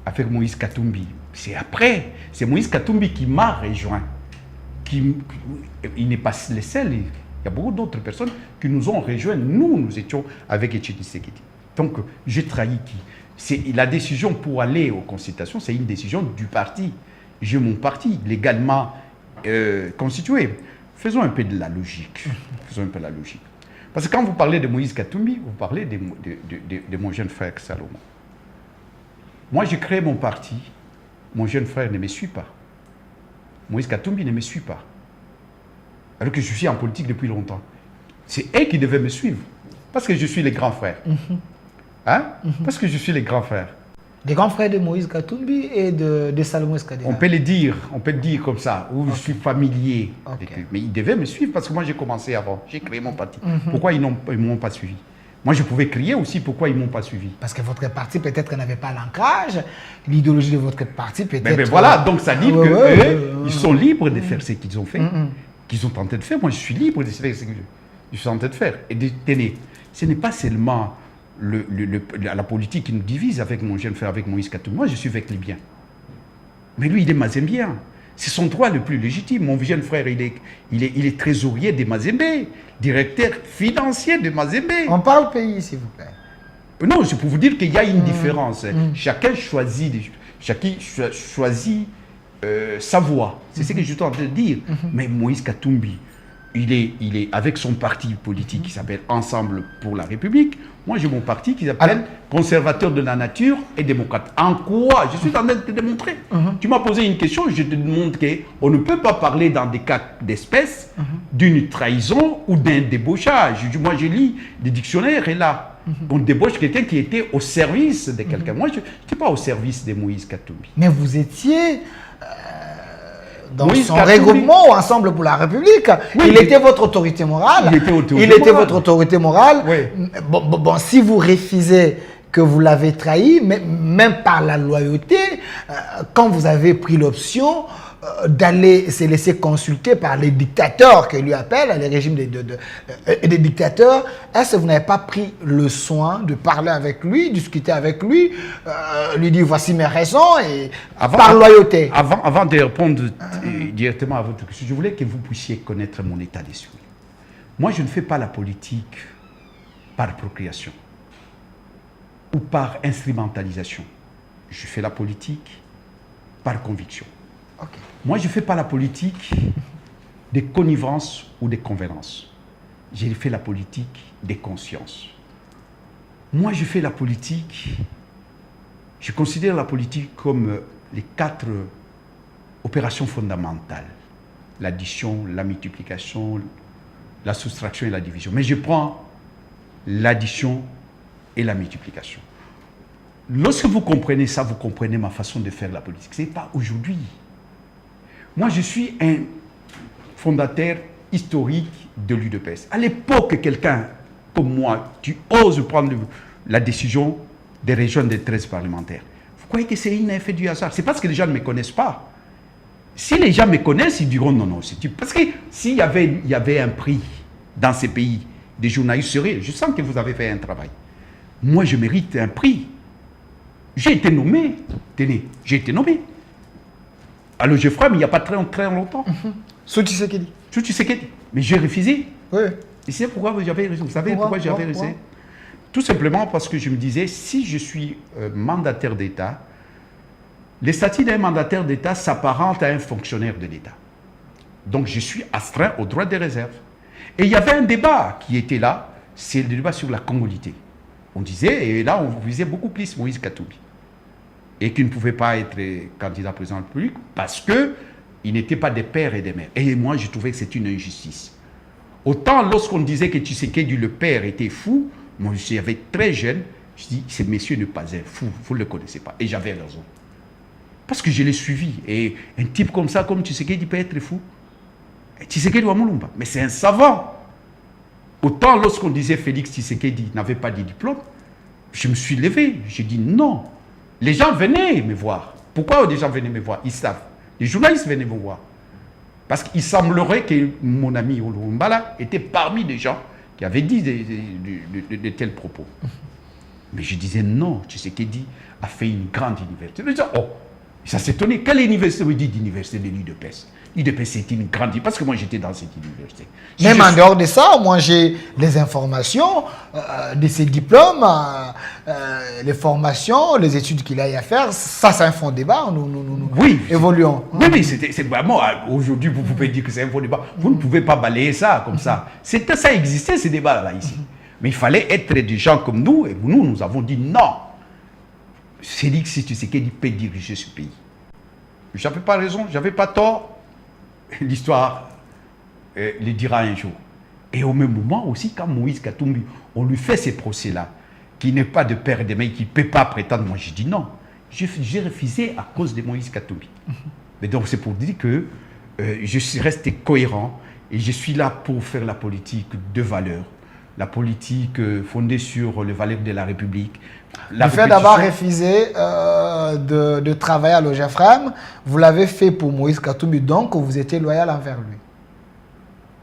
avec Moïse Katumbi, c'est après. C'est Moïse Katumbi qui m'a rejoint. Il n'est pas le seul. Il y a beaucoup d'autres personnes qui nous ont rejoints. Nous étions avec Etienne Tshisekedi. Donc, j'ai trahi qui? La décision pour aller aux consultations, c'est une décision du parti. J'ai mon parti légalement constitué. Faisons un peu de la logique. Faisons un peu de la logique. Parce que quand vous parlez de Moïse Katumbi, vous parlez de mon jeune frère Salomon. Moi, j'ai créé mon parti. Mon jeune frère ne me suit pas. Moïse Katumbi ne me suit pas. Alors que je suis en politique depuis longtemps. C'est eux qui devaient me suivre. Parce que je suis le grand frère. Hein? Parce que je suis le grand frère. Les grands frères de Moïse Katumbi et de Salomon Eskadela. On peut le dire comme ça, où je suis familier avec eux. Mais ils devaient me suivre parce que moi j'ai commencé avant, j'ai créé mon parti. Pourquoi ils ne m'ont pas suivi? Moi je pouvais crier aussi pourquoi ils ne m'ont pas suivi. Parce que votre parti peut-être n'avait pas l'ancrage, l'idéologie de votre parti peut-être... Mais voilà, donc ça dit qu'eux, ils sont libres de faire ce qu'ils ont fait, qu'ils sont tentés de faire. Moi je suis libre de faire ce que je suis tenté de faire. Et de tenir, ce n'est pas seulement... la politique qui nous divise avec mon jeune frère, avec Moïse Katumbi. Moi, je suis avec les biens. Mais lui, il est mazembien. C'est son droit le plus légitime. Mon jeune frère, il est trésorier de Mazembe, directeur financier de Mazembe. On parle pays, s'il vous plaît. Non, c'est pour vous dire qu'il y a une différence. Chacun choisit sa voie. C'est ce que je suis en train de dire. Mais Moïse Katumbi, il est avec son parti politique qui s'appelle Ensemble pour la République. Moi, j'ai mon parti qui s'appelle Conservateur de la Nature et Démocrate. En quoi? Je suis en train de te démontrer. Tu m'as posé une question, je te démontre qu'on ne peut pas parler dans des cas d'espèce d'une trahison ou d'un débauchage. Moi, je lis des dictionnaires et là, on débauche quelqu'un qui était au service de quelqu'un. Moi, je n'étais pas au service de Moïse Katumbi. Mais vous étiez... dans son regroupement Ensemble pour la République, il était votre autorité morale. Il était votre autorité morale. Oui. Bon, si vous refusez que vous l'avez trahi, même par la loyauté, quand vous avez pris l'option d'aller se laisser consulter par les dictateurs que lui appellent, les régimes des dictateurs, est-ce que vous n'avez pas pris le soin de parler avec lui, discuter avec lui, lui dire voici mes raisons et par loyauté? Avant de répondre directement à votre question, je voulais que vous puissiez connaître mon état d'esprit. Moi, je ne fais pas la politique par procréation ou par instrumentalisation. Je fais la politique par conviction. Okay. Moi, je ne fais pas la politique des connivences ou des convenances. J'ai fait la politique des consciences. Moi, je fais la politique, je considère la politique comme les 4 opérations fondamentales. L'addition, la multiplication, la soustraction et la division. Mais je prends l'addition et la multiplication. Lorsque vous comprenez ça, vous comprenez ma façon de faire la politique. Ce n'est pas aujourd'hui. Moi, je suis un fondateur historique de l'UDPS. À l'époque, quelqu'un comme moi, tu oses prendre la décision de rejoindre des 13 parlementaires. Vous croyez que c'est un effet du hasard? C'est parce que les gens ne me connaissent pas. Si les gens me connaissent, ils diront non, c'est parce que s'il y avait un prix dans ces pays, des journalistes sérieux, je sens que vous avez fait un travail. Moi, je mérite un prix. J'ai été nommé. Tenez, j'ai été nommé. Alors je ferai, mais il n'y a pas très longtemps. Sous Tshisekedi. Tout Tshisekedi. Mais j'ai refusé. Oui. Et c'est pourquoi j'avais refusé. Vous savez pourquoi j'avais refusé? Tout simplement parce que je me disais, si je suis mandataire d'État, les statuts d'un mandataire d'État s'apparentent à un fonctionnaire de l'État. Donc je suis astreint au droit des réserves. Et il y avait un débat qui était là, c'est le débat sur la congolité. On disait, et là on visait beaucoup plus Moïse Katumbi. Et qu'il ne pouvait pas être candidat président de la République parce qu'il n'était pas des pères et des mères. Et moi je trouvais que c'était une injustice. Autant lorsqu'on disait que Tshisekedi, le père, était fou, moi j'avais très jeune, je dis, ce monsieur n'est pas un fou, vous ne le connaissez pas. Et j'avais raison. Parce que je l'ai suivi. Et un type comme ça, comme Tshisekedi, peut être fou. Tshisekedi Wamulumba, mais c'est un savant. Autant lorsqu'on disait Félix Tshisekedi n'avait pas de diplôme, je me suis levé, j'ai dit non. Les gens venaient me voir. Pourquoi les gens venaient me voir? Ils savent. Les journalistes venaient me voir. Parce qu'il semblerait que mon ami Olumbala était parmi les gens qui avaient dit de tels propos. Mais je disais non, Tshisekedi a fait une grande université. Les gens, oh, ça s'étonnait. Quelle université vous dites d'université de l'UDPS? L'UDPS, c'est une grande... Parce que moi, j'étais dans cette université. Même en dehors de ça, moi, j'ai les informations de ses diplômes, les formations, les études qu'il a eu à faire. Ça, c'est un fond débat. Nous oui, évoluons. Oui, mais c'est vraiment... Aujourd'hui, vous pouvez dire que c'est un fond débat. Vous ne pouvez pas balayer ça comme ça. Ça existait, ces débats-là, ici. Mais il fallait être des gens comme nous. Et nous avons dit non. Félix Tshisekedi peut diriger ce pays. Je n'avais pas raison, je n'avais pas tort. L'histoire le dira un jour. Et au même moment aussi, quand Moïse Katumbi, on lui fait ces procès-là, qui n'est pas de père et de mère, qui ne peut pas prétendre, moi je dis non. J'ai refusé à cause de Moïse Katumbi. Mais donc c'est pour dire que je suis resté cohérent et je suis là pour faire la politique de valeur. La politique fondée sur les valeurs de la République. Le fait d'avoir refusé de travailler à l'OGEFREM, vous l'avez fait pour Moïse Katumbi, donc vous étiez loyal envers lui.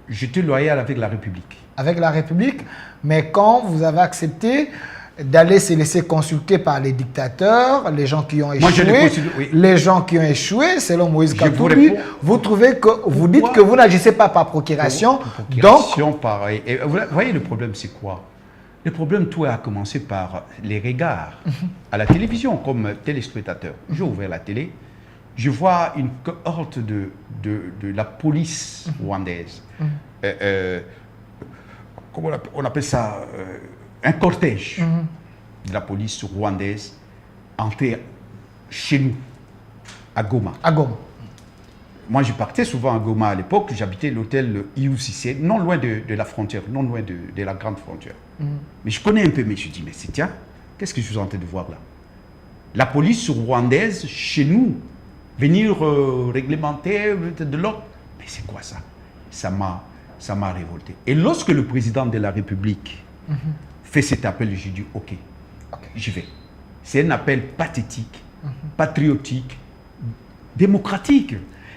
J'étais loyal avec la République. Avec la République, mais quand vous avez accepté d'aller se laisser consulter par les dictateurs, les gens qui ont échoué, les gens qui ont échoué, selon Moïse Katumbi, vous trouvez que vous dites que vous n'agissez pas par procuration. Donc, pareil. Et vous voyez, le problème, c'est quoi? Le problème, tout a commencé par les regards à la télévision, comme téléspectateur. J'ai ouvert la télé, je vois une cohorte de la police rwandaise. Comment on appelle ça? Un cortège de la police rwandaise entrer chez nous, à Goma. À Goma. Moi, je partais souvent à Goma à l'époque. J'habitais l'hôtel IUCC, non loin de la frontière, non loin de la grande frontière. Mais je connais un peu, mais je dis, mais tiens, qu'est-ce que je suis en train de voir là? La police rwandaise, chez nous, venir réglementer de l'ordre. Mais c'est quoi ça? Ça m'a révolté. Et lorsque le président de la République fait cet appel, j'ai dit, ok, j'y vais. C'est un appel pathétique, patriotique, démocratique.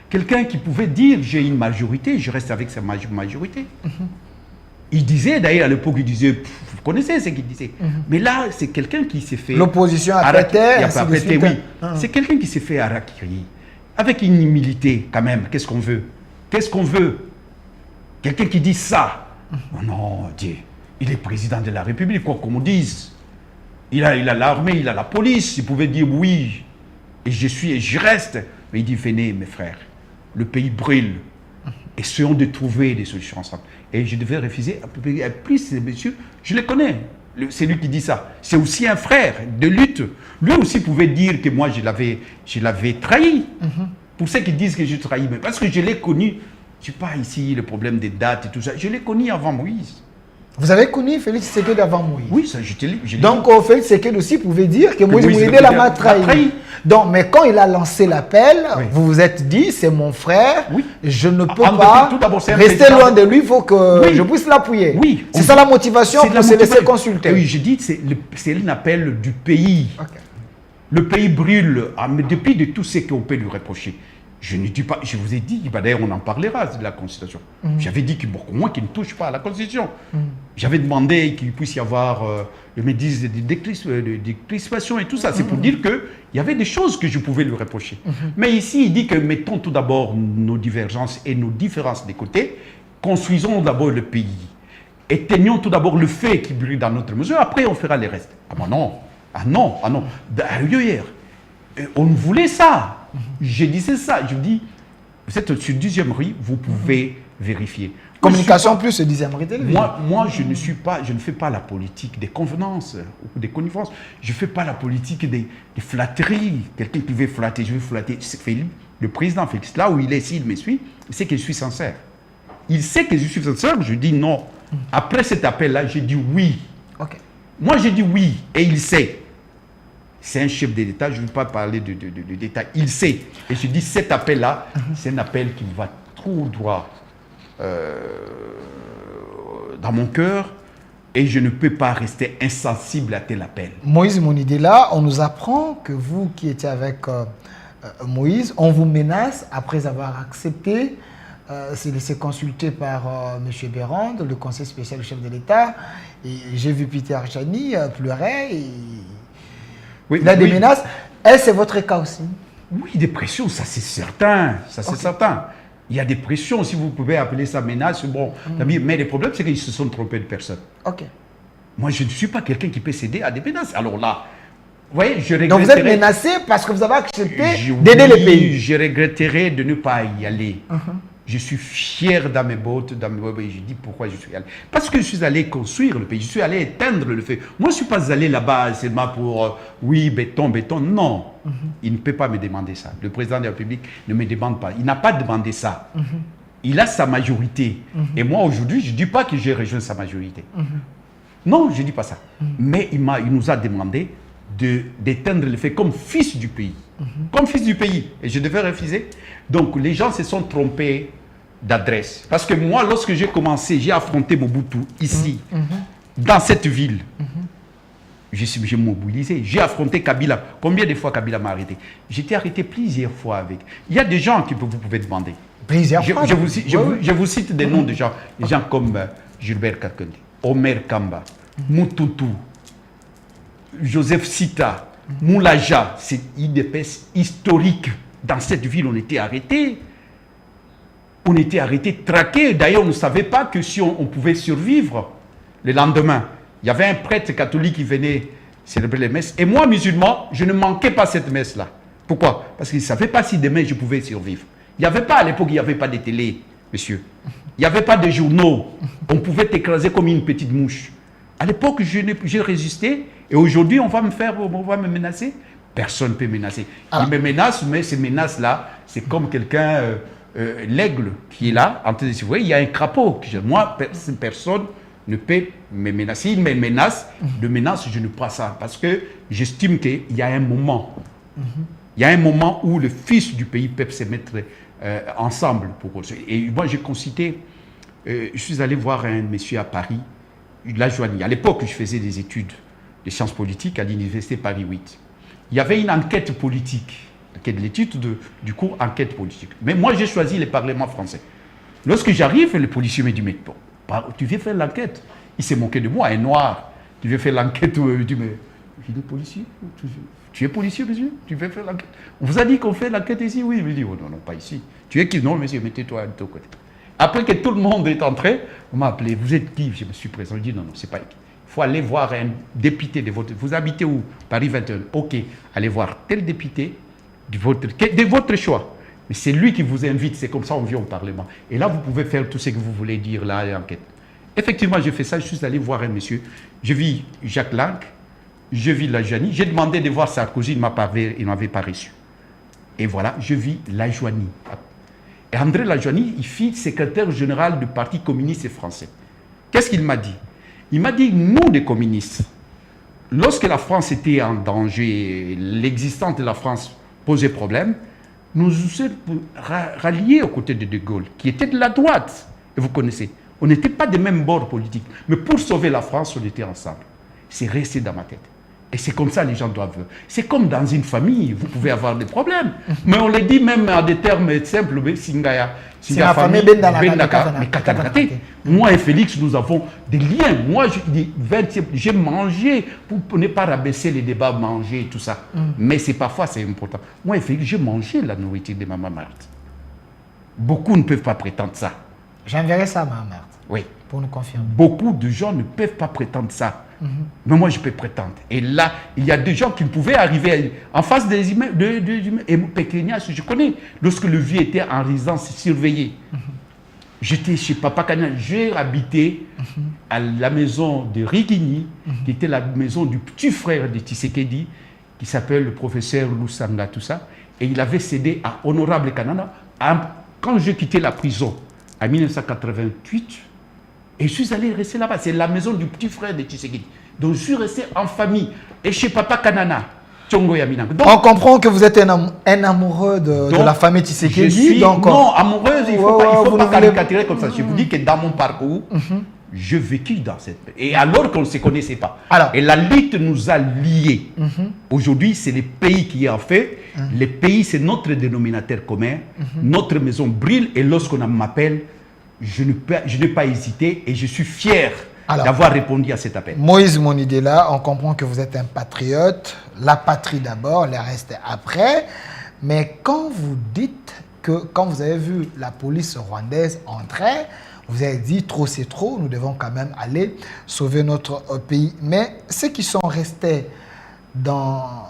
Quelqu'un qui pouvait dire, j'ai une majorité, je reste avec sa majorité. Il disait, d'ailleurs à l'époque, il disait, vous connaissez ce qu'il disait. Mais là, c'est quelqu'un qui s'est fait... L'opposition a pété, oui. C'est quelqu'un qui s'est fait harakiri. Avec une humilité, quand même. Qu'est-ce qu'on veut? Qu'est-ce qu'on veut? Quelqu'un qui dit ça. Oh non, Dieu. Il est président de la République, quoi qu'on me dise. Il a l'armée, il a la police. Il pouvait dire oui. Et je reste. Mais il dit, venez, mes frères. Le pays brûle. Essayons de trouver des solutions ensemble. Et je devais refuser. Plus ces messieurs, je les connais. C'est lui qui dit ça. C'est aussi un frère de lutte. Lui aussi pouvait dire que moi, je l'avais trahi. Pour ceux qui disent que je trahis. Mais parce que je l'ai connu. Je ne sais pas ici le problème des dates et tout ça. Je l'ai connu avant Moïse. Vous avez connu Félix Tshisekedi avant Moïse? Oui, ça, je te l'ai. Donc, Félix Tshisekedi aussi pouvait dire que Moïse l'a mal trahi. Donc, mais quand il a lancé l'appel, vous vous êtes dit, c'est mon frère, je ne peux pas rester loin de lui, il faut que je puisse l'appuyer. Oui. C'est ça la motivation pour se laisser consulter. Oui, je dis, c'est un appel du pays. Le pays brûle, depuis de tout ce qu'on peut lui reprocher. Je ne dis pas, je vous ai dit, d'ailleurs on en parlera de la Constitution. J'avais dit qu'il ne touche pas à la Constitution. J'avais demandé qu'il puisse y avoir le médis de décrispation et tout ça. C'est pour dire qu'il y avait des choses que je pouvais lui reprocher. Mais ici, il dit que mettons tout d'abord nos divergences et nos différences de côté, construisons d'abord le pays. Éteignons tout d'abord le feu qui brûle dans notre mesure, après on fera les restes. Ah ben non, ah non, ah non. Hier, on voulait ça. Je disais ça. Je dis, vous êtes sur 10e rue, vous pouvez vérifier. Communication plus 10e rue télévision. Moi, je ne fais pas la politique des convenances ou des connivences. Je ne fais pas la politique des flatteries. Quelqu'un qui veut flatter, je veux flatter. Le président Félix, là où il est, s'il me suit, il sait que je suis sincère. Il sait que je suis sincère, je dis non. Après cet appel-là, j'ai dit oui. Okay. Moi, j'ai dit oui, et il sait. C'est un chef de l'État, je ne veux pas parler de détails. Il sait. Et je dis, cet appel-là, c'est un appel qui va tout droit dans mon cœur, et je ne peux pas rester insensible à tel appel. Moïse Monidela, on nous apprend que vous qui étiez avec Moïse, on vous menace après avoir accepté. C'est laissé consulter par M. Bérand, le conseil spécial du chef de l'État. J'ai vu Peter Chani pleurer. Oui, il a des menaces. Est-ce votre cas aussi? Oui, des pressions, ça c'est certain. Ça c'est certain. Il y a des pressions, si vous pouvez appeler ça menace. Bon, mais le problème, c'est qu'ils se sont trompés de personne. Moi, je ne suis pas quelqu'un qui peut céder à des menaces. Alors là, vous voyez, je regretterais... Donc vous êtes menacé parce que vous avez accepté d'aider le pays. Je regretterais de ne pas y aller. Je suis fier dans mes bottes, et je dis pourquoi je suis allé. Parce que je suis allé construire le pays, je suis allé éteindre le feu. Moi, je ne suis pas allé là-bas seulement pour, oui, béton, non. Il ne peut pas me demander ça. Le président de la République ne me demande pas. Il n'a pas demandé ça. Il a sa majorité. Et moi, aujourd'hui, je ne dis pas que j'ai rejoint sa majorité. Non, je ne dis pas ça. Mais il nous a demandé d'éteindre le feu comme fils du pays. Comme fils du pays. Et je devais refuser. Donc, les gens se sont trompés d'adresse. Parce que moi, lorsque j'ai commencé, j'ai affronté Mobutu ici, dans cette ville. J'ai mobilisé. J'ai affronté Kabila. Combien de fois Kabila m'a arrêté? J'étais arrêté plusieurs fois avec. Il y a des gens que vous pouvez demander. Plusieurs fois. Je vous cite des noms de gens. Des gens comme Gilbert Kakende, Omer Kamba, Mututu, Joseph Sita, Moulaja. C'est une épaisse historique. Dans cette ville, on était arrêtés. On était arrêtés, traqués. D'ailleurs, on ne savait pas que si on pouvait survivre le lendemain. Il y avait un prêtre catholique qui venait célébrer les messes. Et moi, musulman, je ne manquais pas cette messe-là. Pourquoi? Parce qu'il ne savait pas si demain je pouvais survivre. Il n'y avait pas, à l'époque, il n'y avait pas de télé, monsieur. Il n'y avait pas de journaux. On pouvait t'écraser comme une petite mouche. À l'époque, j'ai résisté. Et aujourd'hui, on va me menacer. Personne ne peut menacer. Il me menace, mais ces menaces-là, c'est comme quelqu'un, l'aigle qui est là, en train de se voir, il y a un crapaud. Moi, personne ne peut me menacer. Il me menace, de menace, je ne prends ça. Parce que j'estime qu'il y a un moment. Il y a un moment où le fils du pays peut se mettre ensemble. Et moi, j'ai consulté, je suis allé voir un monsieur à Paris, Lajoigny. À l'époque, je faisais des études de sciences politiques à l'université Paris 8. Il y avait une enquête politique, l'étude du cours enquête politique. Mais moi, j'ai choisi le Parlement français. Lorsque j'arrive, le policier me dit, mais bon, tu viens faire l'enquête. Il s'est moqué de moi, un noir. Tu viens faire l'enquête. Il dit, mais je dis, policier, tu es policier, monsieur? Tu viens faire l'enquête? On vous a dit qu'on fait l'enquête ici? Oui, il me dit, oh, non, pas ici. Tu es qui? Non, monsieur, mettez-toi de ton côté. Après que tout le monde est entré, on m'a appelé, vous êtes qui? Je me suis présent. Je dis, non, c'est pas qui. Il faut aller voir un député de votre... Vous habitez où? Paris 21. Ok, allez voir tel député de votre choix. Mais c'est lui qui vous invite, c'est comme ça on vient au Parlement. Et là, vous pouvez faire tout ce que vous voulez dire là, l'enquête. Effectivement, j'ai fait ça, je suis allé voir un monsieur. Je vis Jacques Lang, je vis Lajoigny. J'ai demandé de voir Sarkozy, il ne m'avait pas reçu. Et voilà, je vis Lajoigny. Et André Lajoigny, il fit secrétaire général du Parti communiste français. Qu'est-ce qu'il m'a dit? Il m'a dit, nous les communistes, lorsque la France était en danger, l'existence de la France posait problème, nous nous sommes ralliés aux côtés de De Gaulle, qui était de la droite. Et vous connaissez, on On n'était pas des mêmes bords politiques. Mais pour sauver la France, on était ensemble. C'est resté dans ma tête. Et c'est comme ça les gens doivent. C'est comme dans une famille, vous pouvez avoir des problèmes. Mais on le dit même en des termes simples. Moi et Félix, nous avons des liens. Moi, j'ai mangé pour ne pas rabaisser les débats, manger et tout ça. Mais parfois, c'est important. Moi et Félix, j'ai mangé la nourriture de Maman Marthe. Beaucoup ne peuvent pas prétendre ça. J'enverrai ça à Maman Marthe. Oui. Pour nous confirmer. Beaucoup de gens ne peuvent pas prétendre ça. Mais moi, je peux prétendre. Et là, il y a des gens qui pouvaient arriver en face des humains, et Pékénias, je connais, lorsque le vieux était en résidence surveillée. J'étais chez Papa Kanya, j'ai habité à la maison de Rigini, qui était la maison du petit frère de Tshisekedi, qui s'appelle le professeur Lusanga, tout ça. Et il avait cédé à Honorable Kanana. Quand j'ai quitté la prison en 1988, et je suis allé rester là-bas. C'est la maison du petit frère de Tshisekedi. Donc je suis resté en famille. Et chez Papa Kanana, Tchongo Yamina. Donc, on comprend que vous êtes un amoureux de la famille Tshisekedi. Non, amoureuse, il ne faut pas caricaturer comme ça. Je vous dis que dans mon parcours, j'ai vécu dans cette... Et alors qu'on ne se connaissait pas. Et la lutte nous a liés. Aujourd'hui, c'est les pays qui en fait. Les pays, c'est notre dénominateur commun. Notre maison brille. Et lorsqu'on m'appelle, je n'ai pas hésité et je suis fier d'avoir répondu à cet appel. Moïse Monidela, on comprend que vous êtes un patriote. La patrie d'abord, le reste après. Mais quand vous dites que, quand vous avez vu la police rwandaise entrer, vous avez dit trop c'est trop, nous devons quand même aller sauver notre pays. Mais ceux qui sont restés dans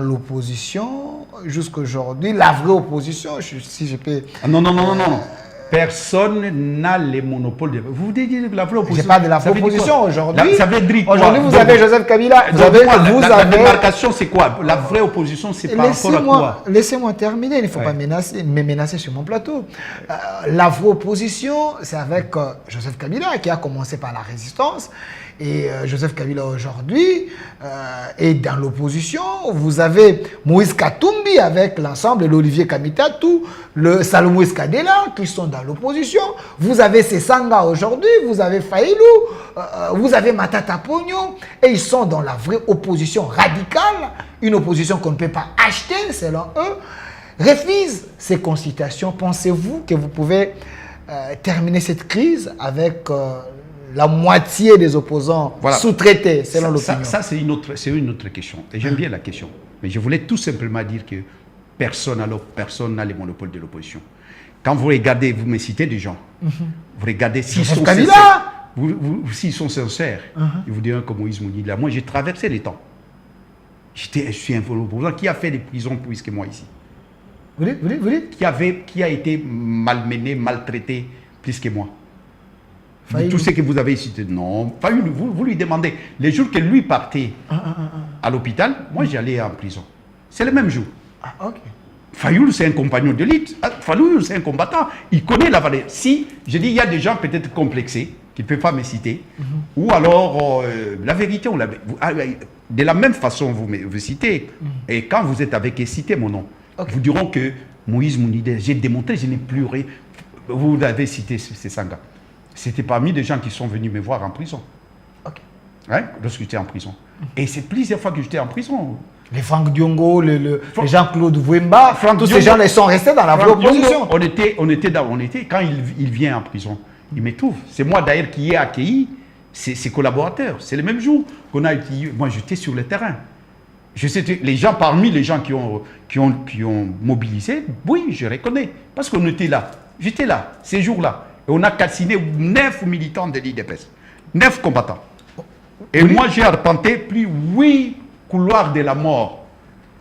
l'opposition jusqu'à aujourd'hui, la vraie opposition, si je peux... Non. Personne n'a les monopoles. Vous dites que la vraie opposition... Je parle de la vraie opposition aujourd'hui. Ça veut dire quoi? Aujourd'hui, vous avez Joseph Kabila. La démarcation, c'est quoi? La vraie opposition, c'est par rapport à quoi? Laissez-moi terminer. Il ne faut pas me menacer sur mon plateau. La vraie opposition, c'est avec Joseph Kabila qui a commencé par la résistance. Et Joseph Kabila aujourd'hui est dans l'opposition. Vous avez Moïse Katumbi avec l'ensemble de l'Olivier Kamitatou, le Salomon Kadela qui sont dans l'opposition. Vous avez Sesanga aujourd'hui, vous avez Faïlou, vous avez Matata Pogno, et ils sont dans la vraie opposition radicale, une opposition qu'on ne peut pas acheter selon eux. Refuse ces consultations. Pensez-vous que vous pouvez terminer cette crise avec la moitié des opposants sous-traités, selon l'opinion? Ça c'est une autre question. Et j'aime bien la question. Mais je voulais tout simplement dire que personne n'a les monopoles de l'opposition. Quand vous regardez, vous me citez des gens, vous regardez s'ils sont sincères. S'ils sont sincères, ils vous diront comme Moïse Monidela. Moi, j'ai traversé les temps. Je suis un opposant qui a fait des prisons plus que moi ici. Vous dites Qui a été malmené, maltraité plus que moi. Tout ce que vous avez cité, non. Vous lui demandez. Les jours que lui partait à l'hôpital, moi j'allais en prison. C'est le même jour. Fayoul, c'est un compagnon d'élite. Fayoul, c'est un combattant. Il connaît la valeur. Si, je dis, il y a des gens peut-être complexés, qui ne peuvent pas me citer, ou alors, la vérité, de la même façon, vous citez. Et quand vous êtes avec eux, citez mon nom. Vous diront que Moïse Monidela, j'ai démontré, je n'ai plus rien. Vous avez cité Sesanga. C'était parmi des gens qui sont venus me voir en prison. Lorsque j'étais en prison. Et c'est plusieurs fois que j'étais en prison. Les Franck Diongo, les Jean-Claude Wemba, tous ces gens-là sont restés dans la vraie opposition. On était, quand il vient en prison, il me trouve. C'est moi d'ailleurs qui ai accueilli ses collaborateurs. C'est le même jour qu'on a accueilli. Moi, j'étais sur le terrain. Les gens, parmi les gens qui ont mobilisé, oui, je reconnais. Parce qu'on était là. J'étais là, ces jours-là. Et on a calciné 9 militants de l'IDPS. 9 combattants. Et moi, j'ai arpenté plus 8 couloirs de la mort.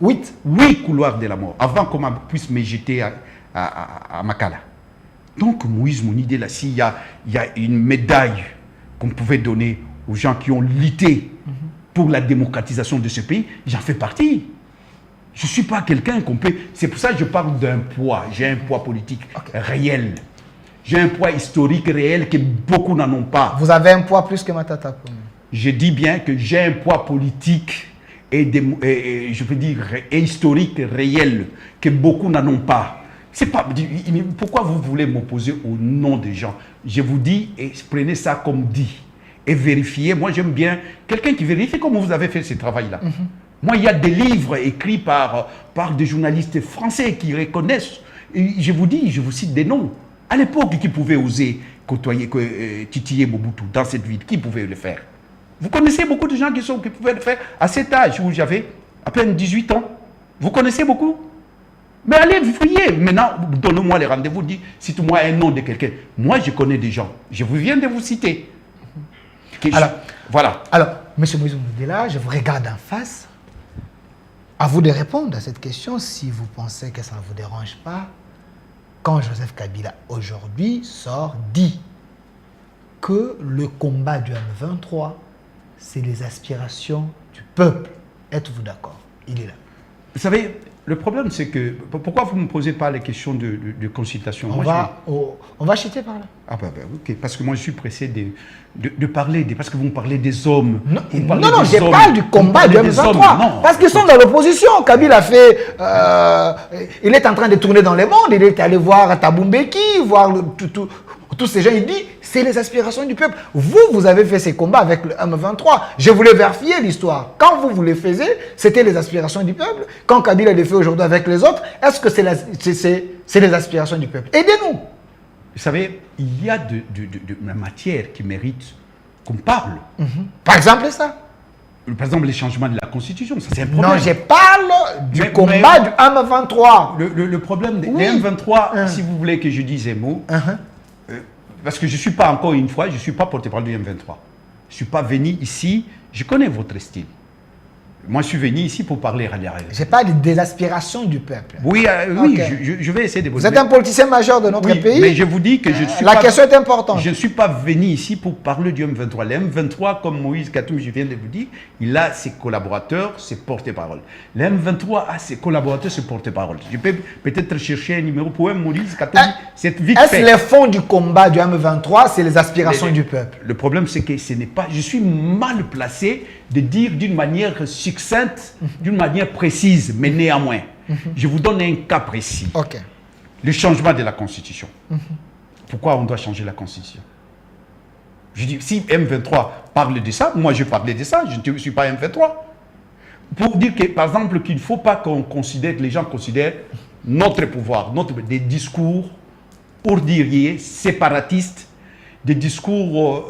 8 couloirs de la mort. Avant qu'on puisse me jeter à Makala. Donc, Moïse Monidela, s'il y a une médaille qu'on pouvait donner aux gens qui ont lutté pour la démocratisation de ce pays, j'en fais partie. Je ne suis pas quelqu'un qu'on peut... C'est pour ça que je parle d'un poids. J'ai un poids politique réel. J'ai un poids historique réel que beaucoup n'en ont pas. Vous avez un poids plus que Matata Pogno. Je dis bien que j'ai un poids politique et je veux dire historique réel que beaucoup n'en ont pas. C'est pas. Pourquoi vous voulez m'opposer au nom des gens? Je vous dis, et prenez ça comme dit. et vérifier. Moi, j'aime bien quelqu'un qui vérifie comment vous avez fait ce travail-là. Moi, il y a des livres écrits par des journalistes français qui reconnaissent. Et je vous dis, je vous cite des noms. À l'époque, qui pouvait oser côtoyer, titiller Mobutu dans cette ville? Qui pouvait le faire? Vous connaissez beaucoup de gens qui pouvaient le faire à cet âge où j'avais à peine 18 ans. Vous connaissez beaucoup? Mais allez, fouillez. Maintenant, donnez-moi les rendez-vous, cite-moi un nom de quelqu'un. Moi, je connais des gens. Je vous viens de vous citer. Voilà. Alors, M. Moïse Mundela, je vous regarde en face. À vous de répondre à cette question si vous pensez que ça ne vous dérange pas. Quand Joseph Kabila, aujourd'hui, dit que le combat du M23, c'est les aspirations du peuple. Êtes-vous d'accord? Il est là. Vous savez, le problème, c'est que... Pourquoi vous ne me posez pas les questions de consultation? On va chuter par là. Ah ok. Parce que moi, je suis pressé de parler, parce que vous me parlez des hommes. Non, je parle du combat du M23. Parce qu'ils sont dans l'opposition. Kabila a fait... il est en train de tourner dans le monde. Il est allé voir Thabo Mbeki, voir tous ces gens. Il dit, c'est les aspirations du peuple. Vous avez fait ces combats avec le M23. Je voulais vérifier l'histoire. Quand vous les faisiez, c'était les aspirations du peuple. Quand Kabila les fait aujourd'hui avec les autres, est-ce que c'est les aspirations du peuple? Aidez-nous. Vous savez, il y a de la matière qui mérite qu'on parle. Par exemple, ça? Par exemple, les changements de la Constitution, ça c'est un problème. Non, je parle du combat du M23. Le problème des M23, si vous voulez que je dise un mot, parce que je ne suis pas, encore une fois, je ne suis pas porte-parole du M23. Je ne suis pas venu ici, je connais votre style. Moi, je suis venu ici pour parler à la je parle des aspirations du peuple. Oui, okay. je vais essayer de vous... Vous êtes un politicien majeur de notre pays. Mais je vous dis que je suis la question est importante. Je ne suis pas venu ici pour parler du M23. Le M23, comme Moïse Katoum, je viens de vous dire, il a ses collaborateurs, ses porte-parole. Le M23 a ses collaborateurs, ses porte-parole. Je peux peut-être chercher un numéro pour Moïse Katoum. C'est vite fait. Est-ce le fond du combat du M23, c'est les aspirations du peuple? Le problème, c'est que ce n'est pas... Je suis mal placé de dire d'une manière succincte, d'une manière précise, mais néanmoins. Je vous donne un cas précis. Le changement de la Constitution. Pourquoi on doit changer la Constitution? Je dis, si M23 parle de ça, moi je parlais de ça, je ne suis pas M23. Pour dire que, par exemple, qu'il ne faut pas qu'on considère, que les gens considèrent notre pouvoir, des discours orduriers, séparatistes, des discours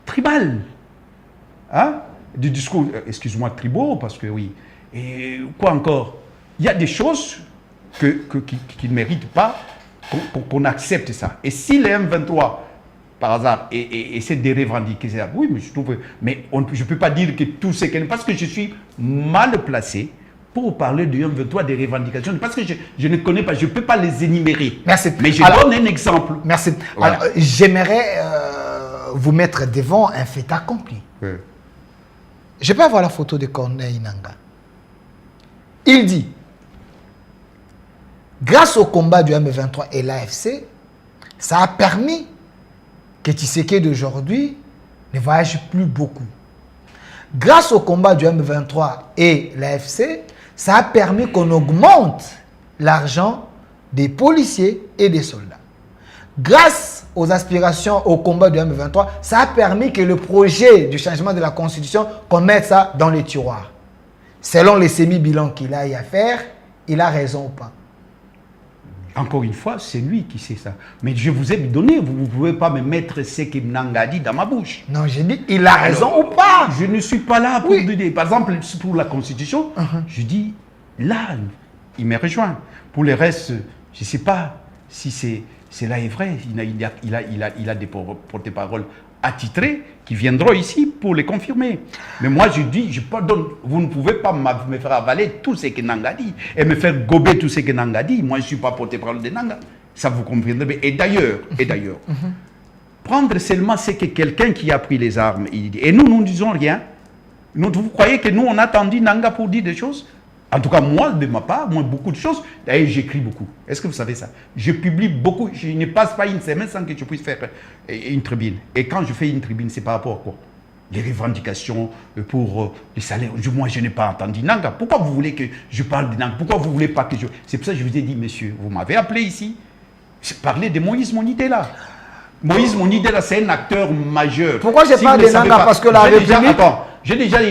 tribaux. Hein? Des discours, excuse-moi, tribaux, parce que oui. Et quoi encore? Il y a des choses qui ne méritent pas qu'on accepte ça. Et si les M23, par hasard, essaient de revendiquer ça, oui, mais je trouve... Mais je ne peux pas dire que tout c'est... Parce que je suis mal placé pour parler du M23, des revendications, parce que je ne connais pas, je ne peux pas les énumérer. Merci. Mais je donne un exemple. Merci. Voilà. J'aimerais vous mettre devant un fait accompli. Oui. Je peux avoir la photo de Corneille Nangaa. Il dit, grâce au combat du M23 et l'AFC, ça a permis que Tshisekedi d'aujourd'hui ne voyage plus beaucoup. Grâce au combat du M23 et l'AFC, ça a permis qu'on augmente l'argent des policiers et des soldats. Grâce aux aspirations au combat du M23, ça a permis que le projet du changement de la Constitution, qu'on mette ça dans les tiroirs. Selon les semi-bilans qu'il a à faire, il a raison ou pas? Encore une fois, c'est lui qui sait ça. Mais je vous ai donné, vous ne pouvez pas me mettre ce que Nangaa dit dans ma bouche. Non, j'ai dit, il a raison ou pas? Je ne suis pas là pour dire. Par exemple, pour la Constitution, je dis, là, il me rejoint. Pour le reste, je ne sais pas si cela est vrai. Il a des porte-paroles attitrés qui viendront ici pour les confirmer. Mais moi, je dis, vous ne pouvez pas me faire avaler tout ce que Nangaa dit et me faire gober tout ce que Nangaa dit. Moi, je ne suis pas porte-parole de Nangaa. Ça vous comprendrez. Et d'ailleurs, prendre seulement ce que quelqu'un qui a pris les armes, il dit. Et nous ne disons rien. Vous croyez que nous, on a attendu Nangaa pour dire des choses? En tout cas, moi, de ma part, moi, beaucoup de choses. D'ailleurs, j'écris beaucoup. Est-ce que vous savez ça? Je publie beaucoup. Je ne passe pas une semaine sans que je puisse faire une tribune. Et quand je fais une tribune, c'est par rapport à quoi? Les revendications pour les salaires. Moi, je n'ai pas entendu Nangaa. Pourquoi vous voulez que je parle de Nangaa? Pourquoi vous ne voulez pas que je... C'est pour ça que je vous ai dit, monsieur, vous m'avez appelé ici. Parler de Moïse Monité là. Moïse Monidela, c'est un acteur majeur. Pourquoi je parle de Nanga? Parce que la République... J'ai déjà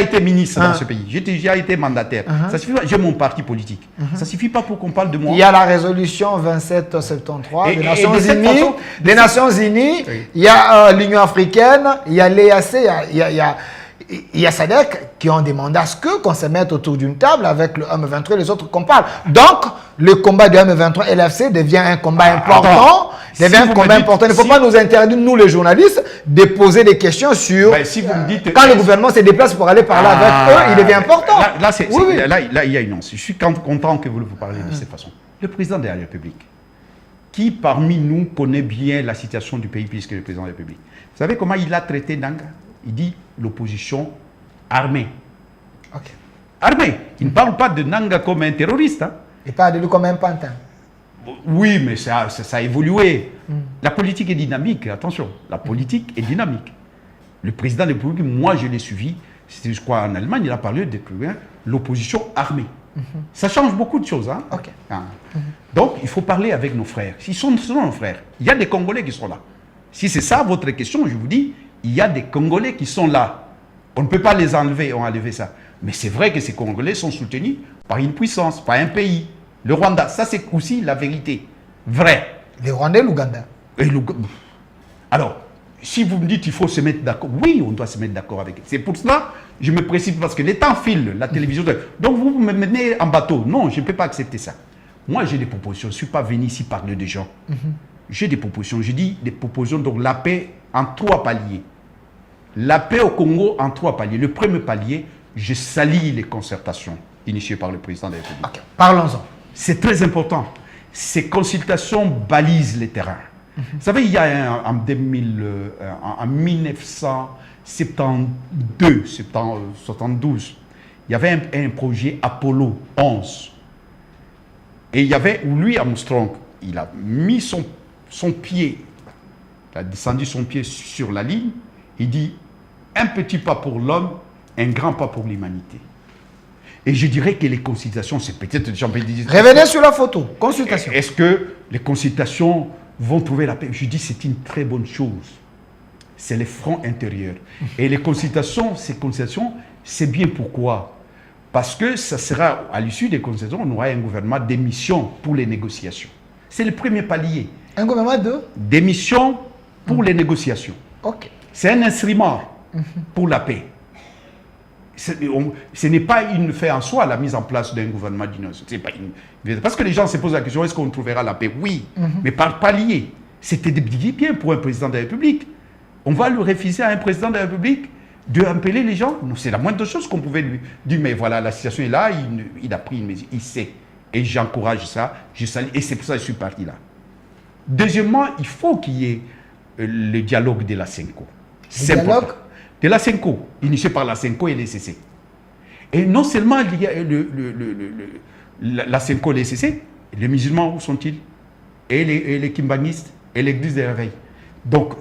été ministre dans ce pays. J'ai déjà été mandataire. Ça suffit pas. J'ai mon parti politique. Ça suffit pas pour qu'on parle de moi. Il y a la résolution 2773 des Nations Unies. Il y a l'Union africaine. Il y a l'EAC. Il y a SADC qui ont demandé à ce qu'on se mette autour d'une table avec le M23 et les autres qu'on parle. Donc, le combat du M23 et l'AFC devient un combat important. Il ne faut pas nous interdire, nous les journalistes, de poser des questions sur... si vous me dites, quand le gouvernement se déplace pour aller parler avec eux, il devient important. Là, il y a une nuance. Je suis content que vous parliez de cette façon. Le président de la République, qui parmi nous connaît bien la situation du pays puisque le président de la République, vous savez comment il a traité Nanga? Il dit l'opposition armée. Armée. Il ne parle pas de Nanga comme un terroriste. Hein. Il parle de lui comme un pantin. Oui, mais ça a évolué. La politique est dynamique, attention. La politique est dynamique. Le président de la République, moi je l'ai suivi, c'était je crois en Allemagne, il a parlé de l'opposition armée. Ça change beaucoup de choses. Hein. Donc il faut parler avec nos frères. Ils sont nos frères. Il y a des Congolais qui sont là. Si c'est ça votre question, je vous dis, il y a des Congolais qui sont là. On ne peut pas les enlever, on a enlevé ça. Mais c'est vrai que ces Congolais sont soutenus par une puissance, par un pays. Le Rwanda, ça c'est aussi la vérité. Vrai. Le Rwanda et l'Ouganda. Alors, si vous me dites qu'il faut se mettre d'accord, oui, on doit se mettre d'accord avec eux. C'est pour cela je me précipite parce que les temps filent, la télévision. Donc vous me menez en bateau. Non, je ne peux pas accepter ça. Moi, j'ai des propositions. Je ne suis pas venu ici parler de gens. J'ai des propositions. Je dis des propositions. Donc la paix en 3 paliers. La paix au Congo en 3 paliers. Le premier palier, je salis les concertations initiées par le président de la République. Parlons-en. C'est très important. Ces consultations balisent les terrains. Vous savez, il y a en 1972, il y avait un projet Apollo 11. Et il y avait, lui, Armstrong, il a mis son pied, il a descendu son pied sur la ligne, il dit, un petit pas pour l'homme, un grand pas pour l'humanité. Et je dirais que les consultations, c'est peut-être... Revenez sur la photo, consultation. Est-ce que les consultations vont trouver la paix? Je dis c'est une très bonne chose. C'est les fronts intérieurs. Et les consultations, c'est bien pourquoi? Parce que ça sera, à l'issue des consultations, on aura un gouvernement d'émission pour les négociations. C'est le premier palier. Un gouvernement d'émission pour les négociations. C'est un instrument pour la paix. Ce n'est pas une fait en soi la mise en place d'un gouvernement d'union. Parce que les gens se posent la question, est-ce qu'on trouvera la paix? Oui, mais par palier. C'était bien pour un président de la République. On va lui refuser à un président de la République de appeler les gens? C'est la moindre chose qu'on pouvait lui dire, mais voilà, la situation est là, il a pris une mesure, il sait. Et j'encourage ça, je salue, et c'est pour ça que je suis parti là. Deuxièmement, il faut qu'il y ait le dialogue de la CENCO. C'est important. De la CENCO, initié par la CENCO et les CC. Et non seulement il y a la CENCO et les CC, les musulmans, où sont-ils? Et les kimbangistes et l'église des réveils. Donc,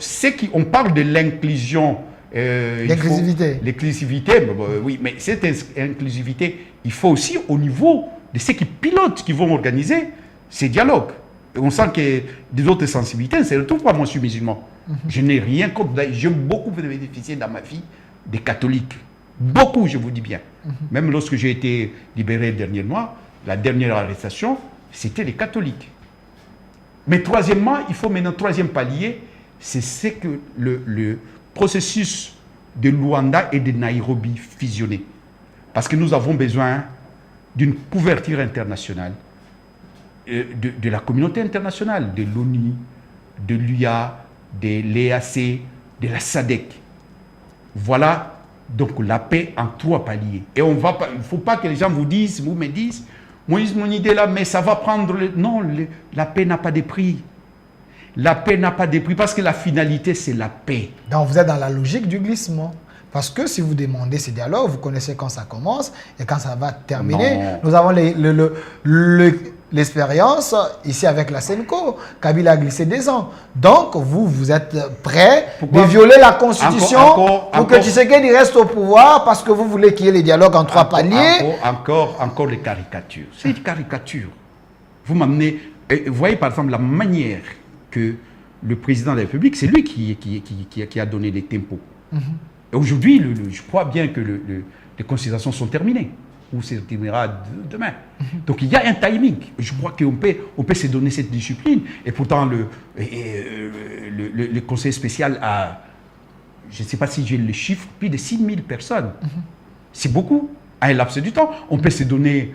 on parle de l'inclusion. L'inclusivité. L'inclusivité, oui, mais cette inclusivité, il faut aussi au niveau de ceux qui pilotent, qui vont organiser ces dialogues. Et on sent que des autres sensibilités, c'est le tout. Moi, je suis musulman. Je n'ai rien contre. J'ai beaucoup bénéficié dans ma vie des catholiques. Beaucoup, je vous dis bien. Même lorsque j'ai été libéré dernièrement, la dernière arrestation, c'était les catholiques. Mais troisièmement, il faut maintenant, troisième palier, c'est que le processus de Luanda et de Nairobi fusionné. Parce que nous avons besoin d'une couverture internationale, de la communauté internationale, de l'ONU, de l'UA, de l'EAC, de la SADC. Voilà donc la paix en 3 paliers. Et il ne faut pas que les gens vous me disent, Moïse Monidela, mais ça va prendre... Non, la paix n'a pas de prix. La paix n'a pas de prix parce que la finalité, c'est la paix. Donc vous êtes dans la logique du glissement. Parce que si vous demandez ces dialogues, vous connaissez quand ça commence et quand ça va terminer. Non. Nous avons l'expérience ici avec la CENCO. Kabila a glissé 2 ans. Donc, vous êtes prêt de violer la Constitution pour que Tshisekedi reste au pouvoir parce que vous voulez qu'il y ait les dialogues en 3 paliers. Encore les caricatures. C'est une caricature. Vous m'amenez... Vous voyez par exemple la manière que le président de la République, c'est lui qui a donné les tempos. Et aujourd'hui, je crois bien que les considérations sont terminées, ou ça terminera demain. Donc il y a un timing. Je crois qu'on peut se donner cette discipline. Et pourtant, le conseil spécial a, je ne sais pas si j'ai le chiffre, plus de 6 000 personnes. C'est beaucoup. À un laps du temps, on peut se donner...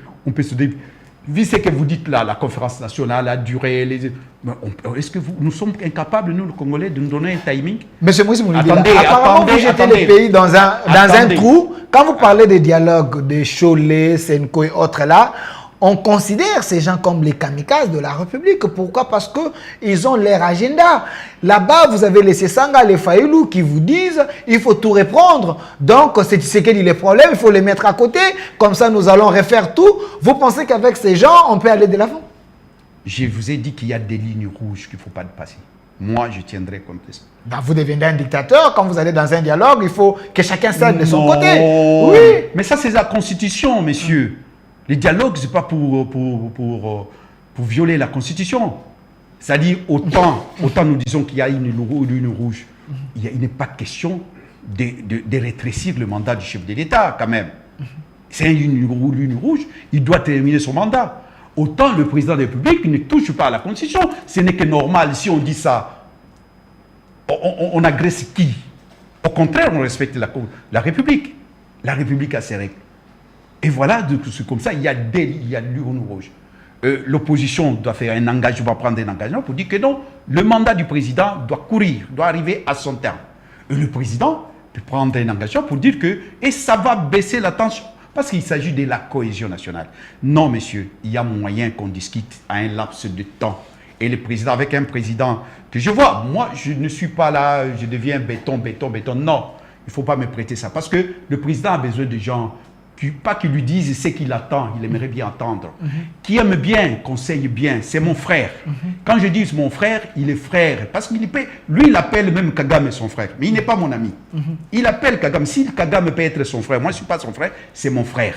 Vu ce que vous dites là, la conférence nationale a duré, est-ce que nous sommes incapables, nous, les Congolais, de nous donner un timing? Monsieur Moïse Moulidila, apparemment, vous jetez le pays dans un trou. Quand vous parlez des dialogues, des Cholet, Senko et autres là, on considère ces gens comme les kamikazes de la République. Pourquoi? Parce qu'ils ont leur agenda. Là-bas, vous avez les Sessanga, les Faïlou qui vous disent il faut tout reprendre. Donc, c'est ce qui dit les problèmes, il faut les mettre à côté. Comme ça, nous allons refaire tout. Vous pensez qu'avec ces gens, on peut aller de l'avant? Je vous ai dit qu'il y a des lignes rouges qu'il ne faut pas dépasser. Moi, je tiendrai compte de ça. Ben, vous devenez un dictateur. Quand vous allez dans un dialogue, il faut que chacun cède de son côté. Oui. Mais ça, c'est la Constitution, messieurs. Les dialogues, ce n'est pas pour violer la Constitution. C'est-à-dire, autant nous disons qu'il y a une ligne rouge, il n'est pas question de rétrécir le mandat du chef de l'État, quand même. C'est une ligne rouge, il doit terminer son mandat. Autant le président de la République ne touche pas à la Constitution. Ce n'est que normal. Si on dit ça, on agresse qui? Au contraire, on respecte la République. La République a ses règles. Et voilà, c'est comme ça, il y a l'urne rouge. L'opposition doit faire un engagement, prendre un engagement pour dire que non, le mandat du président doit courir, doit arriver à son terme. Et le président peut prendre un engagement pour dire que, et ça va baisser la tension, parce qu'il s'agit de la cohésion nationale. Non, messieurs, il y a moyen qu'on discute à un laps de temps. Et le président, avec un président que je vois, moi, je ne suis pas là, je deviens béton. Non, il ne faut pas me prêter ça. Parce que le président a besoin de gens... Pas qu'il lui dise ce qu'il attend, il aimerait bien entendre. Qui aime bien, conseille bien, c'est mon frère. Quand je dis mon frère, il est frère. Parce qu'il peut, lui, il appelle même Kagame son frère. Mais il n'est pas mon ami. Il appelle Kagame. Si Kagame peut être son frère, moi je ne suis pas son frère, c'est mon frère.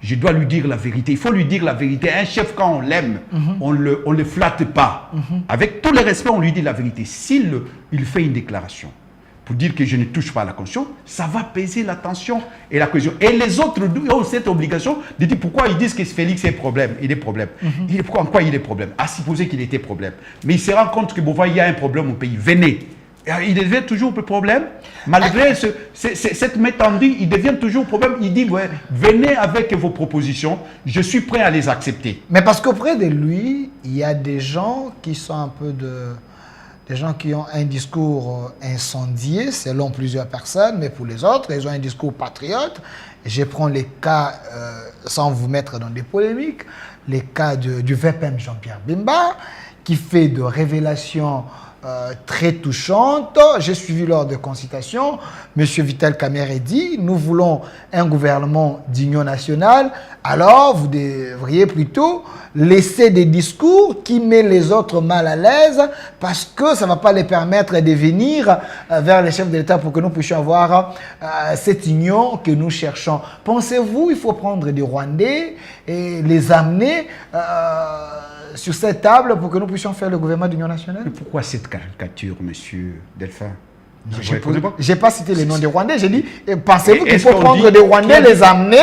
Je dois lui dire la vérité. Il faut lui dire la vérité. Un chef, quand on l'aime, on le flatte pas. Avec tout le respect, on lui dit la vérité. S'il fait une déclaration pour dire que je ne touche pas à la Constitution, ça va peser la tension et la cohésion. Et les autres ont cette obligation de dire pourquoi ils disent que Félix est problème. Il est problème. En quoi il est problème? À supposer qu'il était problème. Mais il se rend compte que bon, il y a un problème au pays. Venez. Il devient toujours problème. Malgré cette métendue, il devient toujours problème. Il dit, ouais, venez avec vos propositions. Je suis prêt à les accepter. Mais parce qu'auprès de lui, il y a des gens qui sont un peu des gens qui ont un discours incendié, selon plusieurs personnes, mais pour les autres, ils ont un discours patriote. Je prends les cas, sans vous mettre dans des polémiques, les cas du VPM Jean-Pierre Bemba, qui fait de révélations très touchantes. J'ai suivi lors de consultations, M. Vital Kamerhe dit, nous voulons un gouvernement d'union nationale, alors vous devriez plutôt laisser des discours qui mettent les autres mal à l'aise parce que ça ne va pas les permettre de venir vers les chefs de l'État pour que nous puissions avoir cette union que nous cherchons. Pensez-vous qu'il faut prendre des Rwandais et les amener sur cette table pour que nous puissions faire le gouvernement d'union nationale? Mais pourquoi cette caricature, monsieur Delphin? Je n'ai pas cité les noms des Rwandais, j'ai dit, pensez-vous qu'il faut prendre des Rwandais, les amener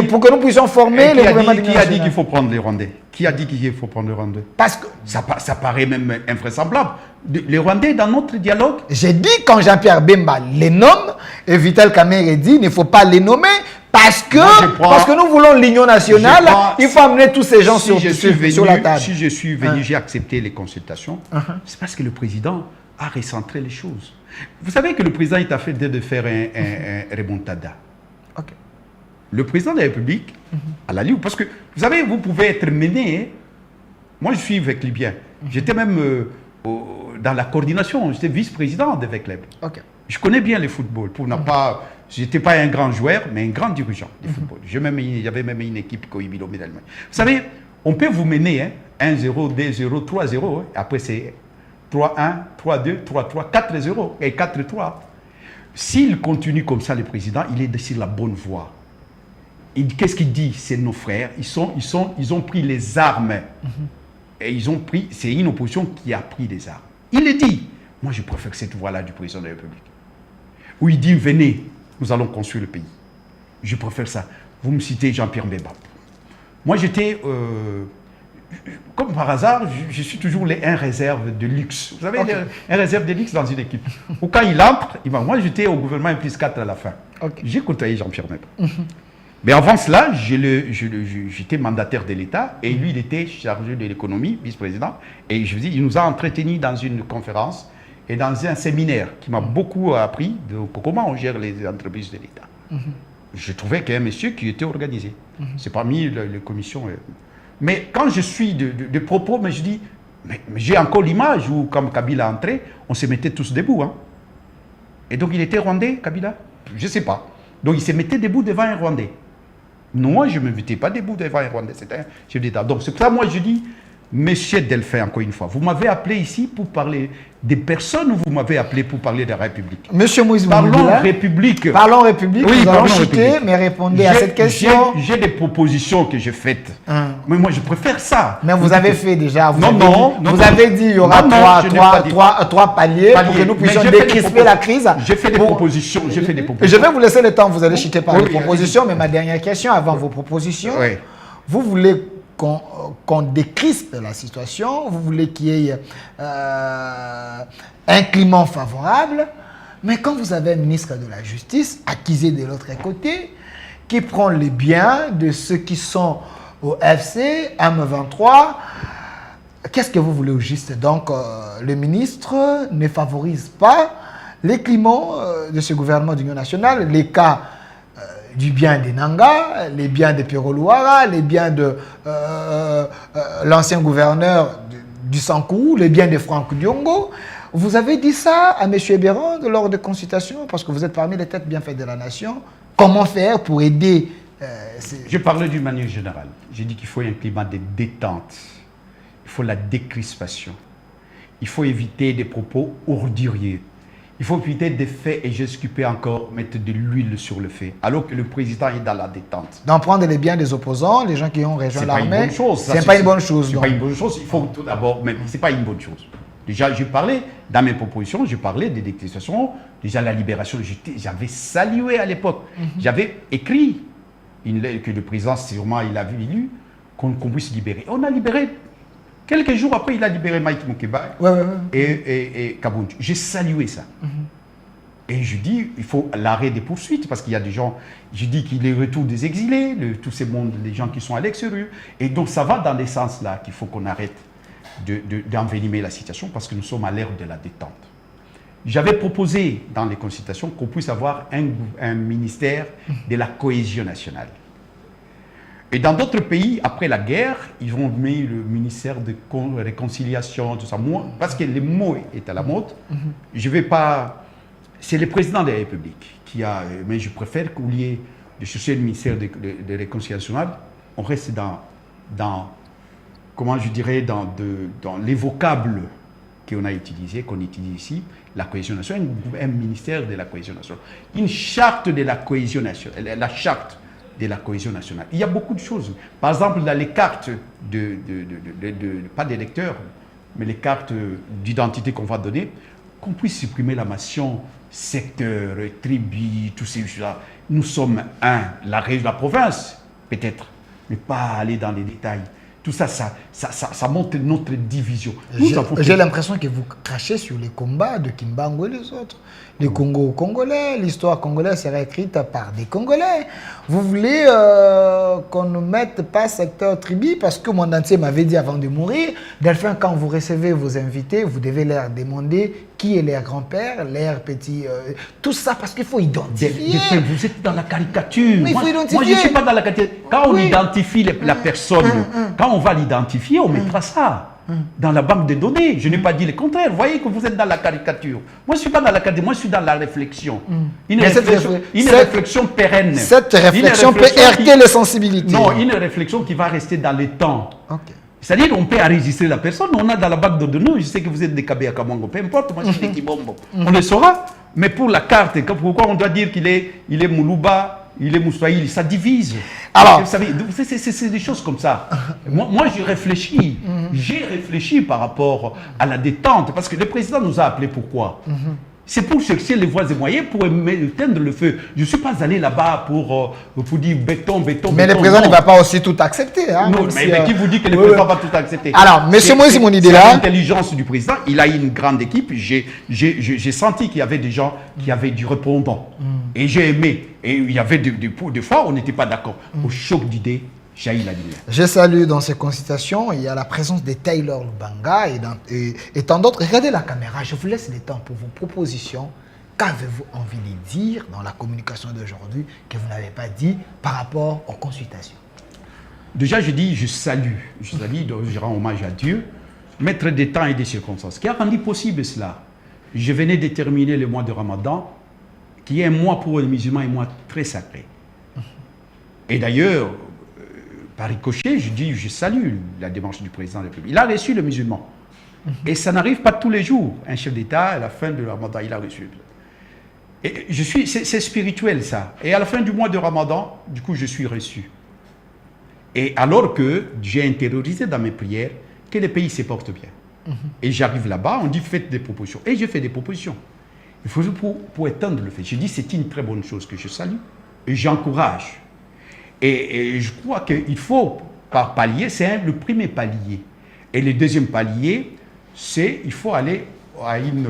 pour que nous puissions former le gouvernement d'union nationale? Qui a dit qu'il faut prendre les Rwandais? Qui a dit qu'il faut prendre les Rwandais? Parce que ça paraît même invraisemblable. Les Rwandais, dans notre dialogue... J'ai dit quand Jean-Pierre Bemba les nomme, et Vital Kamerhe dit il ne faut pas les nommer, parce que nous voulons l'union nationale, il faut amener tous ces gens sur la table. Si je suis venu, j'ai accepté les consultations, c'est parce que le président a recentré les choses. Vous savez que le président est en train de faire un remontada. Okay. Le président de la République, à la Ligue, parce que vous savez, vous pouvez être mené. Moi, je suis avec Libyen. J'étais même dans la coordination, j'étais vice-président de Vecleb. Okay. Je connais bien le football. Je n'étais pas un grand joueur, mais un grand dirigeant du football. J'avais même une équipe Koibilo Médalman. Vous savez, on peut vous mener 1-0, 2-0, 3-0. Après, c'est 3-1, 3-2, 3-3, 4-0 et 4-3. S'il continue comme ça, le président, il est sur la bonne voie. Qu'est-ce qu'il dit? C'est nos frères. Ils ont pris les armes. Et c'est une opposition qui a pris les armes. Il le dit. Moi, je préfère cette voie-là du président de la République. Où il dit, venez, nous allons construire le pays. Je préfère ça. Vous me citez Jean-Pierre Mbemba. Moi, j'étais, comme par hasard, je suis toujours un réserve de luxe. Vous savez, un réserve de luxe dans une équipe. Ou quand il entre, moi, j'étais au gouvernement M+4 à la fin. J'ai côtoyé Jean-Pierre Mbemba. Mais avant cela, j'étais mandataire de l'État et lui, il était chargé de l'économie, vice-président. Et je vous dis, il nous a entretenus dans une conférence et dans un séminaire qui m'a beaucoup appris de comment on gère les entreprises de l'État. Je trouvais qu'il y a un monsieur qui était organisé. C'est parmi les commissions. Mais quand je suis de propos, mais je dis, mais j'ai encore l'image où, comme Kabila est entré, on se mettait tous debout. Hein. Et donc, il était rwandais, Kabila? Je ne sais pas. Donc, il se mettait debout devant un rwandais. Non, moi, je ne me mettais pas debout devant un rwandais. C'était un chef d'État. Donc, c'est pour ça, moi, je dis, Monsieur Delphin, encore une fois, vous m'avez appelé ici pour parler des personnes ou vous m'avez appelé pour parler de la République? Monsieur Moïse Parlons République. Parlons République, oui, nous allons chuter, mais répondez à cette question. J'ai des propositions que j'ai faites. Mais moi, je préfère ça. Mais vous avez fait déjà. Vous vous avez dit qu'il y aura trois paliers pour que nous puissions décrisper la crise. J'ai fait des propositions. Je vais vous laisser le temps, vous allez chuter par les propositions, mais ma dernière question avant vos propositions, vous voulez qu'on décrispe la situation, vous voulez qu'il y ait un climat favorable, mais quand vous avez un ministre de la Justice, accusé de l'autre côté, qui prend les biens de ceux qui sont au FC, M23, qu'est-ce que vous voulez au juste? Donc, le ministre ne favorise pas les climats de ce gouvernement d'union nationale, les cas du bien des Nanga, les biens de Pierrot Louara, les biens de l'ancien gouverneur du Sankou, les biens de Franck Diongo. Vous avez dit ça à M. Béran lors de consultations, parce que vous êtes parmi les têtes bien faites de la nation. Comment faire pour aider Je parlais d'une manière générale. J'ai dit qu'il faut un climat de détente. Il faut la décrispation. Il faut éviter des propos orduriers. Il faut éviter des faits et j'escupais encore mettre de l'huile sur le feu, alors que le président est dans la détente. D'en prendre les biens des opposants, les gens qui ont rejoint l'armée, c'est pas une bonne chose. C'est pas une bonne chose. Il faut tout d'abord, mais c'est pas une bonne chose. Déjà, j'ai parlé, dans mes propositions, je parlais des déclarations, déjà la libération, j'avais salué à l'époque. J'avais écrit une lettre que le président, sûrement, il avait lu, qu'on puisse libérer. On a libéré. Quelques jours après, il a libéré Mike Mukeba et Kabundu. J'ai salué ça. Et je dis, il faut l'arrêt des poursuites, parce qu'il y a des gens, je dis qu'il est retour des exilés, tous ces mondes, les gens qui sont à l'extérieur. Et donc, ça va dans les sens-là qu'il faut qu'on arrête d'envenimer la situation, parce que nous sommes à l'ère de la détente. J'avais proposé dans les consultations qu'on puisse avoir un ministère de la cohésion nationale. Et dans d'autres pays, après la guerre, ils ont mis le ministère de réconciliation, tout ça. Moi, parce que le mot est à la mode, je ne vais pas... C'est le président de la République qui a... Mais je préfère qu'au lieu de chercher le ministère de réconciliation nationale, on reste dans comment je dirais, dans les vocables qu'on a utilisés, qu'on utilise ici, la cohésion nationale, un ministère de la cohésion nationale. Une charte de la cohésion nationale, la charte de la cohésion nationale. Il y a beaucoup de choses. Par exemple, dans les cartes, pas d'électeurs, mais les cartes d'identité qu'on va donner, qu'on puisse supprimer la mention secteur, tribu, tous ces choses-là. Nous sommes la province, peut-être, mais pas aller dans les détails. Tout ça, ça montre notre division. J'ai l'impression que vous crachez sur les combats de Kimbangu et les autres. Les Congo-Congolais, l'histoire congolaise sera écrite par des Congolais. Vous voulez qu'on ne mette pas secteur tribu, parce que mon entier m'avait dit avant de mourir, Delphin, quand vous recevez vos invités, vous devez leur demander qui est leur grand-père, leur petit... tout ça, parce qu'il faut identifier. Vous êtes dans la caricature. Oui, il faut identifier. Moi, je ne suis pas dans la caricature. Quand on identifie la personne, quand on va l'identifier, on mettra ça dans la banque de données. Je n'ai pas dit le contraire. Vous voyez que vous êtes dans la caricature. Moi, je ne suis pas dans la caricature. Moi, je suis dans la réflexion. Une réflexion pérenne. Cette réflexion peut heurter les sensibilités. Non, une réflexion qui va rester dans le temps. C'est-à-dire qu'on peut enregistrer la personne. On a dans la banque de données. Je sais que vous êtes des Kabé à Kamongo. Peu importe, moi, je suis des Kibombo. On le saura. Mais pour la carte, pourquoi on doit dire qu'il est Moulouba, il est Moussaïl, ça divise. Alors, vous savez, c'est des choses comme ça. Moi j'ai réfléchi. J'ai réfléchi par rapport à la détente. Parce que le président nous a appelés pourquoi? C'est pour chercher les voies et moyens pour éteindre le feu. Je ne suis pas allé là-bas pour dire béton. Mais le président ne va pas aussi tout accepter. Hein, non, mais qui vous dit que le président va tout accepter? Alors, M. Moïse Mounidela. C'est l'intelligence du président. Il a une grande équipe. J'ai senti qu'il y avait des gens qui avaient du répondant. Et j'ai aimé. Et il y avait des fois, on n'était pas d'accord. Au choc d'idées, jaillit la lumière. Je salue dans ces consultations, il y a la présence de Taylor Lubanga et tant d'autres. Regardez la caméra, je vous laisse le temps pour vos propositions. Qu'avez-vous envie de dire dans la communication d'aujourd'hui que vous n'avez pas dit par rapport aux consultations? Déjà, je dis, je salue, donc je rends hommage à Dieu, maître des temps et des circonstances, qui a rendu possible cela. Je venais de terminer le mois de Ramadan, qui est un mois pour les musulmans, un mois très sacré. Et d'ailleurs, par ricochet, je dis, je salue la démarche du président de la République. Il a reçu le musulman. Et ça n'arrive pas tous les jours. Un chef d'État, à la fin de Ramadan, il a reçu. Et c'est spirituel ça. Et à la fin du mois de Ramadan, du coup, je suis reçu. Et alors que j'ai intériorisé dans mes prières que le pays se porte bien. Et j'arrive là-bas, on dit faites des propositions. Et je fais des propositions. Il faut pour éteindre le fait. Je dis c'est une très bonne chose que je salue. Et j'encourage. Et je crois qu'il faut, par palier, c'est le premier palier. Et le deuxième palier, c'est il faut aller à une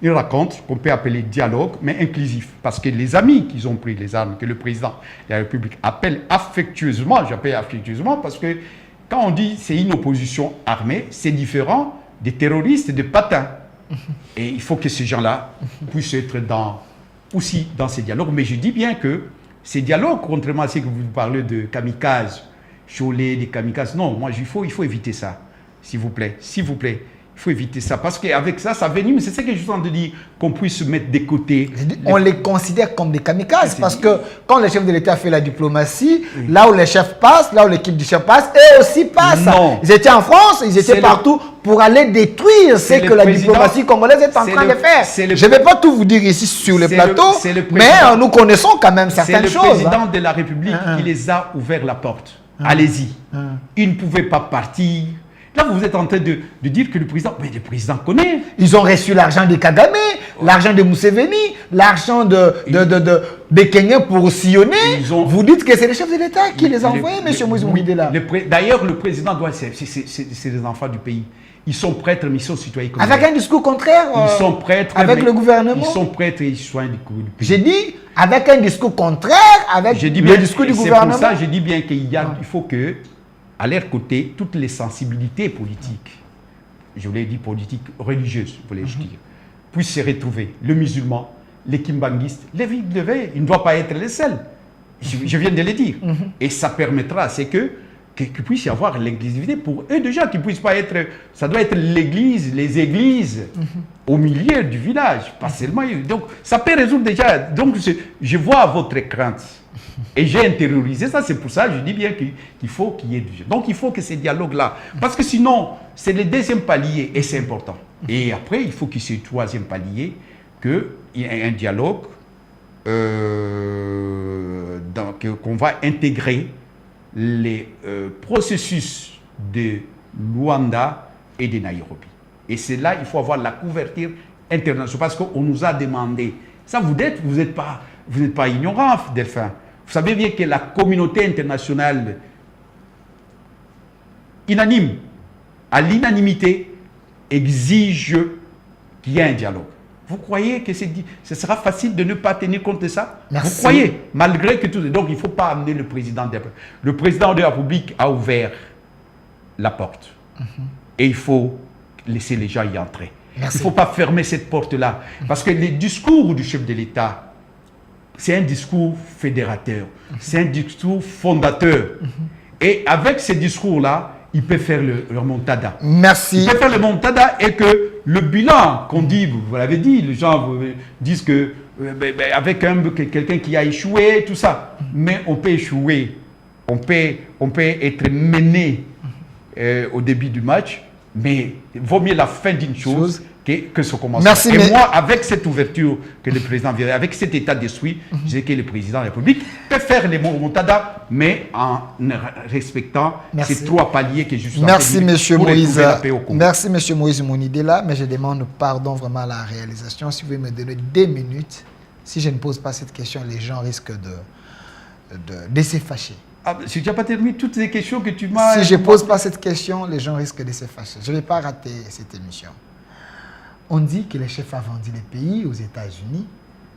rencontre qu'on peut appeler dialogue, mais inclusif. Parce que les amis qui ont pris les armes, que le président de la République appelle affectueusement, j'appelle affectueusement, parce que quand on dit c'est une opposition armée, c'est différent des terroristes et des patins. Et il faut que ces gens-là puissent être aussi dans ces dialogues. Mais je dis bien que ces dialogues, contrairement à ce que vous parlez de kamikazes, Cholet, des kamikazes, non, moi, il faut éviter ça, s'il vous plaît, il faut éviter ça, parce qu'avec ça, ça venime, c'est ce que je suis en train de dire, qu'on puisse se mettre de côté. On les considère comme des kamikazes, parce que quand le chef de l'État fait la diplomatie, là où les chefs passent, là où l'équipe du chef passe, eux aussi passent. Non. Ils étaient en France, ils étaient partout pour aller détruire ce que la diplomatie congolaise est en train de faire. Je ne vais pas tout vous dire ici sur le plateau, mais nous connaissons quand même certaines choses. C'est le président de la République qui les a ouvert la porte. Allez-y. Ils ne pouvaient pas partir. Là, vous êtes en train de dire que le président... Mais le président connaît. Ils ont reçu l'argent de Kagame, l'argent de Museveni, l'argent de Kenya pour sillonner. Vous dites que c'est le chef de l'État qui les a envoyés, M. Moïse Mounidela. D'ailleurs, le président doit... C'est les enfants du pays. Ils sont prêtres, mais ils sont citoyens. Avec un discours contraire ils sont prêtres, avec le gouvernement. Ils sont prêtres et ils sont du coup. J'ai dit avec un discours contraire avec le discours du gouvernement. C'est pour ça que je dis bien qu'il faut que, à leur côté, toutes les sensibilités politiques, je voulais dire politiques religieuses, voulais-je dire, puissent se retrouver. Le musulman, les kimbanguistes, les Villes-de-Veille, ils ne doivent pas être les seuls. Je viens de le dire. Et ça permettra, c'est qu'il puisse y avoir l'inclusivité pour eux déjà, qu'ils ne puissent pas être... Ça doit être l'église, les églises au milieu du village, pas seulement... Donc, ça peut résoudre déjà... Donc, je vois votre crainte. Et j'ai intériorisé ça, c'est pour ça que je dis bien qu'il faut qu'il y ait du... Donc, il faut que ces dialogues-là... Parce que sinon, c'est le deuxième palier et c'est important. Et après, il faut qu'il y ait ce troisième palier, qu'il y ait un dialogue qu'on va intégrer les processus de Luanda et de Nairobi. Et c'est là il faut avoir la couverture internationale, parce qu'on nous a demandé, ça vous n'êtes pas ignorant, Delphin. Vous savez bien que la communauté internationale, unanime, à l'unanimité, exige qu'il y ait un dialogue. Vous croyez que ce sera facile de ne pas tenir compte de ça? Merci. Vous croyez, malgré que tout... Donc, il ne faut pas amener le président de la République. Le président de la République a ouvert la porte. Et il faut laisser les gens y entrer. Merci. Il ne faut pas fermer cette porte-là. Parce que le discours du chef de l'État, c'est un discours fédérateur. C'est un discours fondateur. Et avec ce discours-là, il peut faire le remontada. Merci. Il peut faire le remontada et que le bilan qu'on dit, vous l'avez dit, les gens disent que avec quelqu'un qui a échoué, tout ça. Mais on peut échouer, on peut être mené au début du match Mais il vaut mieux la fin d'une chose que ce commencement. Merci, et moi, avec cette ouverture que le président vient, avec cet état d'esprit, je dis que le président de la République peut faire les remontadas, mais en respectant ces 3 paliers que je suis Merci, monsieur Moïse. La paix au Congo. Merci, monsieur Moïse Monidela, mais je demande pardon vraiment à la réalisation. Si vous pouvez me donner 2 minutes, si je ne pose pas cette question, les gens risquent de se fâcher. Ah, si tu n'as pas terminé toutes les questions que tu m'as... Si je ne pose pas cette question, les gens risquent de se fâcher. Je ne vais pas rater cette émission. On dit que le chef a vendu les pays aux États-Unis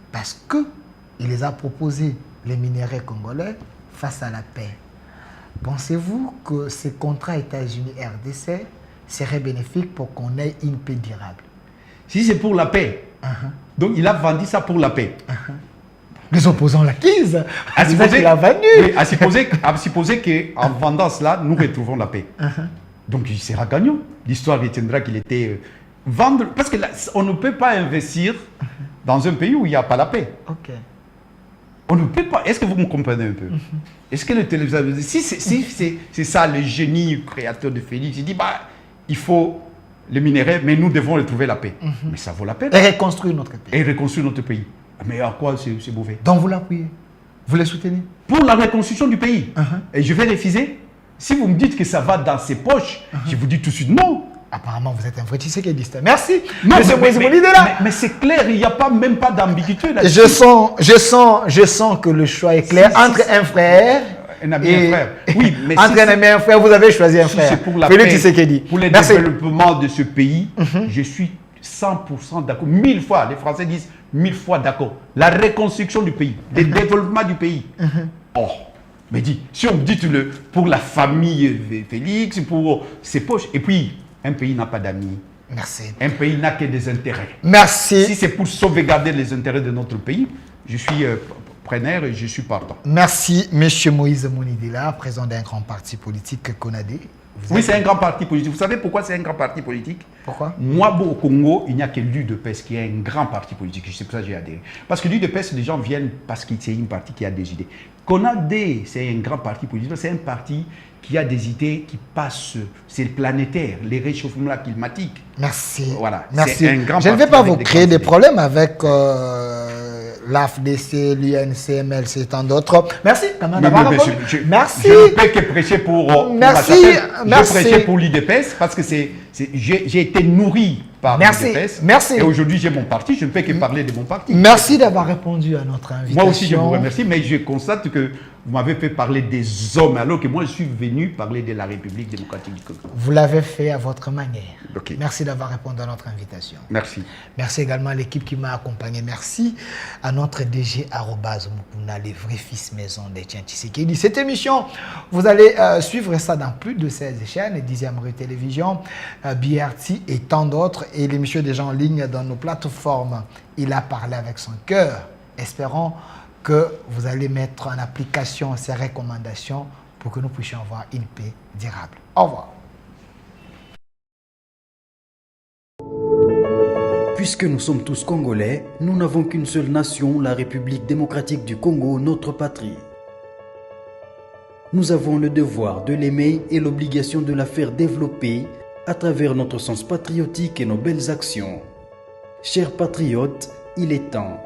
parce qu'il les a proposés, les minéraux congolais, face à la paix. Pensez-vous que ces contrats États-Unis-RDC seraient bénéfiques pour qu'on ait une paix durable? Si c'est pour la paix, donc il a vendu ça pour la paix. Les opposants l'acquisent. À supposer supposer qu'en vendant cela, nous retrouvons la paix. Donc il sera gagnant. L'histoire retiendra qu'il était... vendre, parce que là, on ne peut pas investir dans un pays où il n'y a pas la paix. On ne peut pas. Est-ce que vous me comprenez un peu? Est-ce que le téléviseur... Si c'est ça le génie créateur de Félix, il dit, il faut les minéraux, mais nous devons retrouver la paix. Mais ça vaut la peine. Et reconstruire notre pays. Et reconstruire notre pays. Mais à quoi c'est mauvais? Donc vous l'appuyez? Vous les soutenez? Pour la reconstruction du pays. Et je vais refuser. Si vous me dites que ça va dans ses poches, je vous dis tout de suite non. Apparemment, vous êtes un vrai Tshisekedi. Merci. Non, mais c'est clair, il n'y a même pas d'ambiguïté là. Je sens que le choix est clair entre un frère un ami et un frère. Oui, mais entre un ami et un frère, vous avez choisi un frère. C'est pour la paix, Tshisekedi. Pour le développement de ce pays, je suis 100% d'accord. 1000 fois, les Français disent 1000 fois d'accord. La reconstruction du pays, le développement du pays. Oh, mais dis, si on me dit pour la famille Félix, pour ses poches, et puis un pays n'a pas d'amis. Merci. Un pays n'a que des intérêts. Merci. Si c'est pour sauvegarder les intérêts de notre pays, je suis preneur et je suis partant. Merci, M. Moïse Monidela, président d'un grand parti politique CONADE. Oui, c'est un grand parti politique. Vous savez pourquoi c'est un grand parti politique? Pourquoi? Moi, au Congo, il n'y a que l'UDPS qui est un grand parti politique. C'est pour ça que j'ai adhéré. Parce que l'UDPS, les gens viennent parce que c'est une partie qui a des idées. CONADE, c'est un grand parti politique. C'est un parti qui a des idées qui passent, c'est planétaire, les réchauffements climatiques. Merci. Voilà. Merci. Un grand Je ne vais pas vous créer des problèmes avec l'AFDC, l'UNCMLC et tant d'autres. Merci. Merci. Je ne peux que prêcher pour... Merci. Je prêchais pour l'UDPS parce que j'ai été nourri par l'UDPS. Merci. Et aujourd'hui, j'ai mon parti. Je ne peux que parler de mon parti. Merci d'avoir répondu à notre invitation. Moi aussi, je vous remercie. Mais je constate que vous m'avez fait parler des hommes alors que moi, je suis venu parler de la République démocratique du Congo. Vous l'avez fait à votre manière. Okay. Merci d'avoir répondu à notre invitation. Merci. Merci également à l'équipe qui m'a accompagné. Merci à notre DG Mukuna, les vrais fils maison de Tien Tshisekedi. Cette émission, vous allez suivre ça dans plus de 16 chaînes, 10e rue télévision, BRT et tant d'autres. Et l'émission est déjà en ligne dans nos plateformes. Il a parlé avec son cœur. Espérons que vous allez mettre en application ces recommandations pour que nous puissions avoir une paix durable. Au revoir. Puisque nous sommes tous Congolais, nous n'avons qu'une seule nation, la République démocratique du Congo, notre patrie. Nous avons le devoir de l'aimer et l'obligation de la faire développer à travers notre sens patriotique et nos belles actions. Chers patriotes, il est temps.